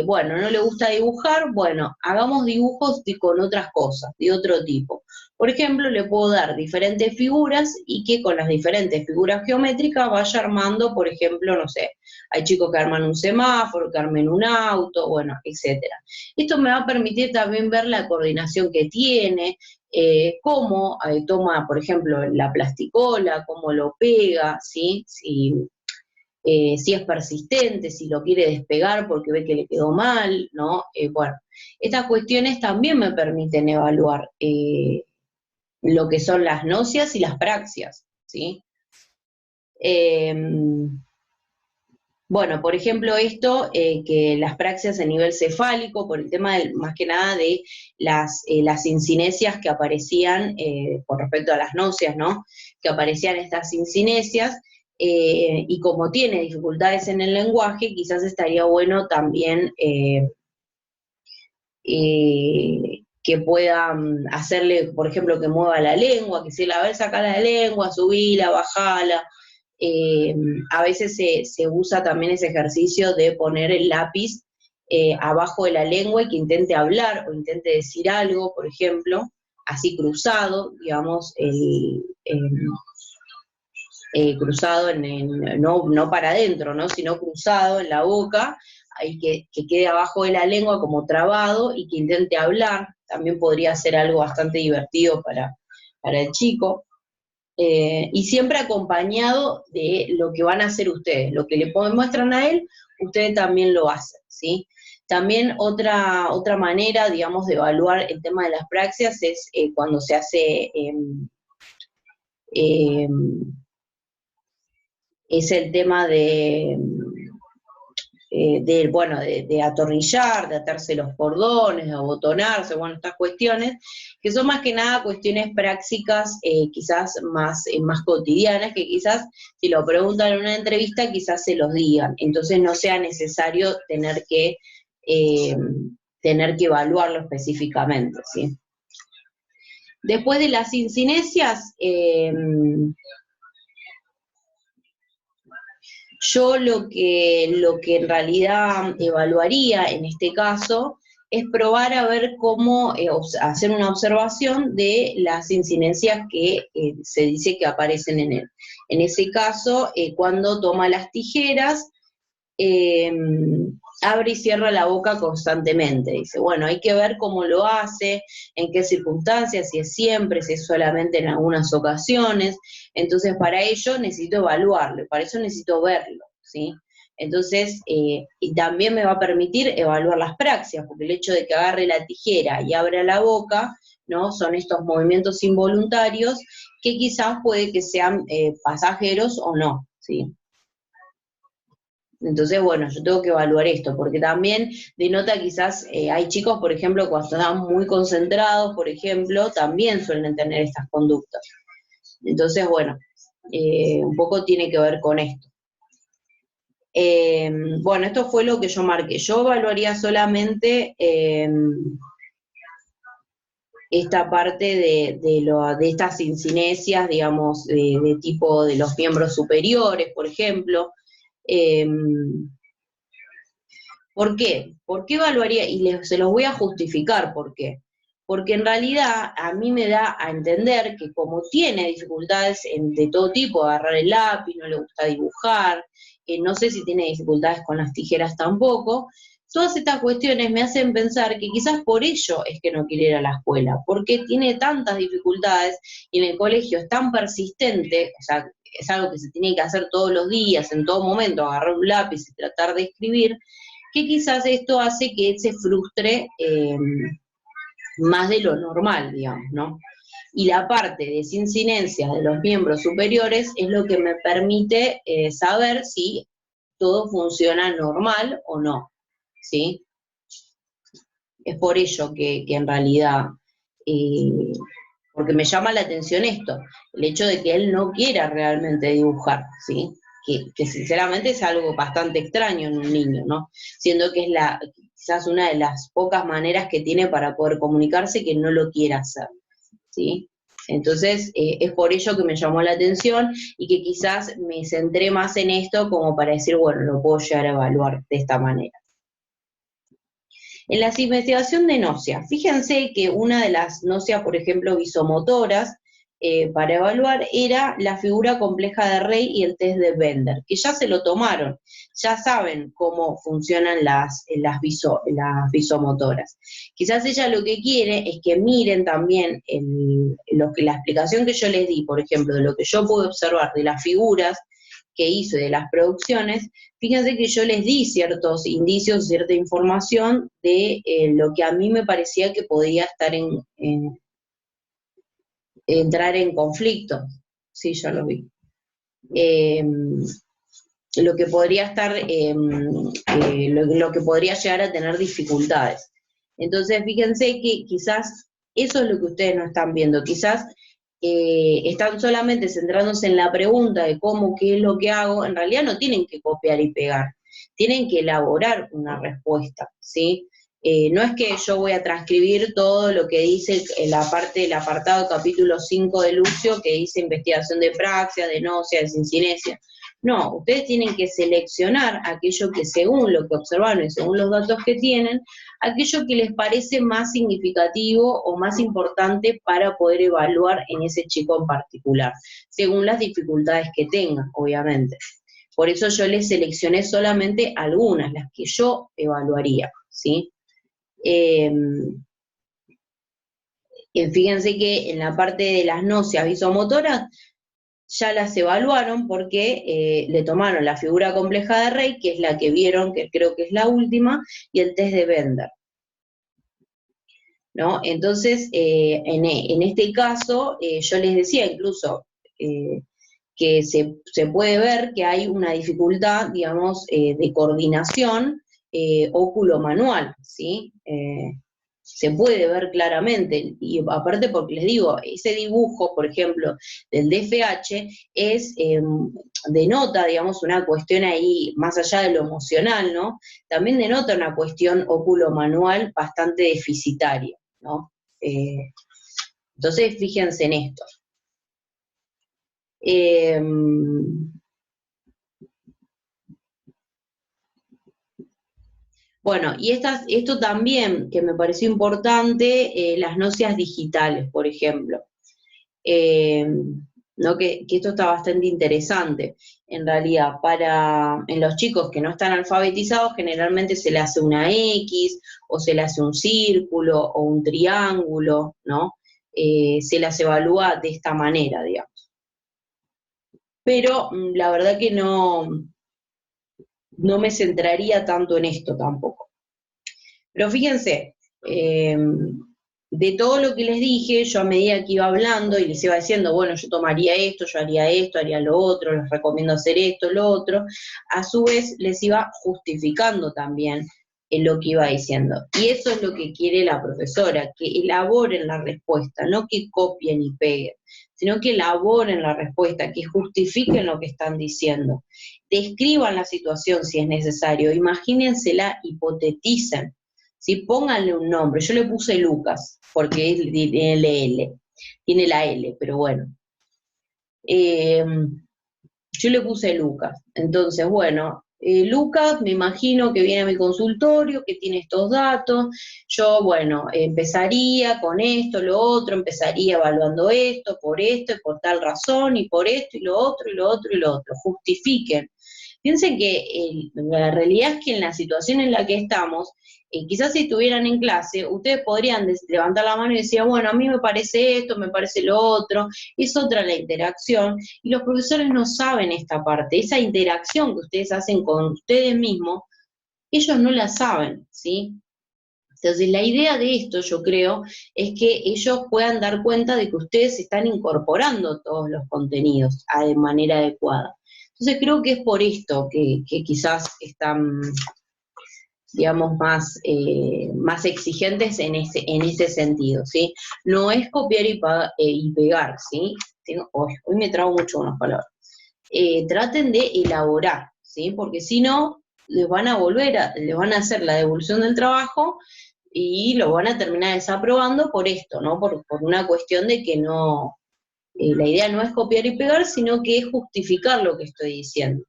bueno, no le gusta dibujar, bueno, hagamos dibujos con otras cosas, de otro tipo. Por ejemplo, le puedo dar diferentes figuras y que con las diferentes figuras geométricas vaya armando, por ejemplo, no sé, hay chicos que arman un semáforo, que armen un auto, bueno, etcétera. Esto me va a permitir también ver la coordinación que tiene, cómo toma, por ejemplo, la plasticola, cómo lo pega, ¿sí? Si es persistente, si lo quiere despegar porque ve que le quedó mal, ¿no? Bueno, estas cuestiones también me permiten evaluar lo que son las gnosis y las praxias, ¿sí? Bueno, por ejemplo, esto, que las praxias a nivel cefálico, por el tema más que nada de las incinesias que aparecían, con respecto a las náuseas, ¿no? Que aparecían estas incinesias, y como tiene dificultades en el lenguaje, quizás estaría bueno también que pueda hacerle, por ejemplo, que mueva la lengua, que si la ve, saca la lengua, subila, bajala. A veces se usa también ese ejercicio de poner el lápiz abajo de la lengua y que intente hablar o intente decir algo, por ejemplo, así cruzado, digamos, cruzado no para adentro, ¿no? Sino cruzado en la boca, y que quede abajo de la lengua como trabado y que intente hablar. También podría ser algo bastante divertido para el chico. Y siempre acompañado de lo que van a hacer ustedes, lo que le muestran a él, ustedes también lo hacen, ¿sí? También otra manera, digamos, de evaluar el tema de las praxias es cuando se hace, es el tema de atornillar, de atarse los cordones, de abotonarse, bueno, estas cuestiones, que son más que nada cuestiones prácticas, quizás más cotidianas, que quizás si lo preguntan en una entrevista, quizás se los digan, entonces no sea necesario tener que evaluarlo específicamente, ¿sí? Después de las incinesias, yo lo que en realidad evaluaría en este caso es probar a ver cómo hacer una observación de las incidencias que se dice que aparecen en él. En ese caso, cuando toma las tijeras, abre y cierra la boca constantemente. Dice, bueno, hay que ver cómo lo hace, en qué circunstancias, si es siempre, si es solamente en algunas ocasiones. Entonces, para ello necesito evaluarlo, para eso necesito verlo, ¿sí? Entonces, y también me va a permitir evaluar las praxias, porque el hecho de que agarre la tijera y abra la boca, ¿no? Son estos movimientos involuntarios que quizás puede que sean pasajeros o no, ¿sí? Entonces, bueno, yo tengo que evaluar esto, porque también denota quizás, hay chicos, por ejemplo, cuando están muy concentrados, por ejemplo, también suelen tener estas conductas. Entonces, bueno, un poco tiene que ver con esto. Bueno, esto fue lo que yo marqué. Yo evaluaría solamente esta parte de estas incinesias, digamos, de tipo de los miembros superiores, por ejemplo. ¿Por qué? ¿Por qué evaluaría? Y se los voy a justificar por qué. Porque en realidad a mí me da a entender que como tiene dificultades de todo tipo, agarrar el lápiz, no le gusta dibujar, no sé si tiene dificultades con las tijeras tampoco, todas estas cuestiones me hacen pensar que quizás por ello es que no quiere ir a la escuela, porque tiene tantas dificultades y en el colegio es tan persistente, o sea, es algo que se tiene que hacer todos los días, en todo momento, agarrar un lápiz y tratar de escribir, que quizás esto hace que él se frustre más de lo normal, digamos, ¿no? Y la parte de sincinencia de los miembros superiores es lo que me permite saber si todo funciona normal o no, ¿sí? Es por ello que en realidad, porque me llama la atención esto, el hecho de que él no quiera realmente dibujar, ¿sí? Que sinceramente es algo bastante extraño en un niño, ¿no? Siendo que es quizás una de las pocas maneras que tiene para poder comunicarse que no lo quiera hacer, ¿sí? Entonces, es por ello que me llamó la atención y que quizás me centré más en esto como para decir, bueno, lo puedo llegar a evaluar de esta manera. En las investigación de náusea, fíjense que una de las náuseas, por ejemplo, visomotoras, para evaluar era la figura compleja de Rey y el test de Bender, que ya se lo tomaron, ya saben cómo funcionan las visomotoras. Quizás ella lo que quiere es que miren también la explicación que yo les di, por ejemplo, de lo que yo pude observar de las figuras que hizo y de las producciones. Fíjense que yo les di ciertos indicios, cierta información de lo que a mí me parecía que podía estar entrar en conflicto. Sí, ya lo vi. Lo que podría estar, lo que podría llegar a tener dificultades. Entonces, fíjense que quizás eso es lo que ustedes no están viendo. Quizás están solamente centrándose en la pregunta de cómo, qué es lo que hago. En realidad no tienen que copiar y pegar, tienen que elaborar una respuesta, ¿sí? No es que yo voy a transcribir todo lo que dice la parte del apartado capítulo 5 de Lucio, que dice investigación de praxia, de náusea, de sincinesia. No, ustedes tienen que seleccionar aquello que según lo que observaron y según los datos que tienen, aquello que les parece más significativo o más importante para poder evaluar en ese chico en particular, según las dificultades que tenga, obviamente. Por eso yo les seleccioné solamente algunas, las que yo evaluaría, ¿sí? Fíjense que en la parte de las náuseas visomotoras ya las evaluaron porque le tomaron la figura compleja de Rey, que es la que vieron, que creo que es la última, y el test de Bender, ¿no? Entonces, en este caso, yo les decía incluso que se puede ver que hay una dificultad, digamos, de coordinación óculo-manual, ¿sí? Se puede ver claramente, y aparte porque les digo, ese dibujo, por ejemplo, del DFH, denota, digamos, una cuestión ahí, más allá de lo emocional, ¿no? También denota una cuestión óculo-manual bastante deficitaria, ¿no? Entonces, fíjense en esto. Bueno, y esto también, que me pareció importante, las náuseas digitales, por ejemplo. ¿No? Que esto está bastante interesante. En realidad, en los chicos que no están alfabetizados, generalmente se le hace una X, o se le hace un círculo, o un triángulo, ¿no? Se las evalúa de esta manera, digamos. Pero la verdad que no me centraría tanto en esto tampoco. Pero fíjense, de todo lo que les dije, yo a medida que iba hablando y les iba diciendo, bueno, yo tomaría esto, yo haría esto, haría lo otro, les recomiendo hacer esto, lo otro, a su vez les iba justificando también en lo que iba diciendo. Y eso es lo que quiere la profesora, que elaboren la respuesta, no que copien y peguen, sino que elaboren la respuesta, que justifiquen lo que están diciendo, describan la situación si es necesario, imagínensela, hipoteticen, ¿sí? Pónganle un nombre. Yo le puse Lucas, porque tiene la L, pero bueno. Yo le puse Lucas. Entonces, bueno, Lucas, me imagino que viene a mi consultorio, que tiene estos datos. Yo, bueno, empezaría con esto, lo otro, empezaría evaluando esto, y por tal razón, y por esto, y lo otro, y lo otro, y lo otro. Justifiquen. Piensen que la realidad es que en la situación en la que estamos, quizás si estuvieran en clase, ustedes podrían levantar la mano y decir, bueno, a mí me parece esto, me parece lo otro, es otra la interacción, y los profesores no saben esta parte, esa interacción que ustedes hacen con ustedes mismos, ellos no la saben, ¿sí? Entonces, la idea de esto, yo creo, es que ellos puedan dar cuenta de que ustedes están incorporando todos los contenidos de manera adecuada. Entonces, creo que es por esto que quizás están, digamos, más exigentes en ese sentido, ¿sí? No es copiar y pegar, ¿sí? Hoy me trago mucho unas palabras. Traten de elaborar, ¿sí? Porque si no, les van a hacer la devolución del trabajo y lo van a terminar desaprobando por esto, ¿no? Por una cuestión de que no, la idea no es copiar y pegar, sino que es justificar lo que estoy diciendo,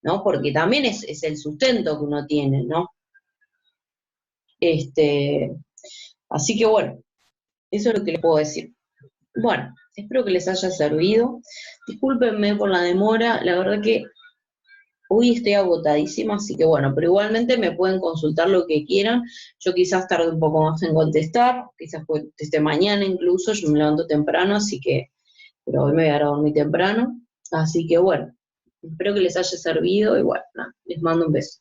¿no? Porque también es el sustento que uno tiene, ¿no? Así que bueno, eso es lo que les puedo decir. Bueno, espero que les haya servido. Discúlpenme por la demora, la verdad que hoy estoy agotadísima, así que bueno, pero igualmente me pueden consultar lo que quieran. Yo quizás tarde un poco más en contestar, quizás conteste mañana incluso, yo me levanto temprano, así que, pero hoy me voy a dormir temprano. Así que bueno, espero que les haya servido y bueno, les mando un beso.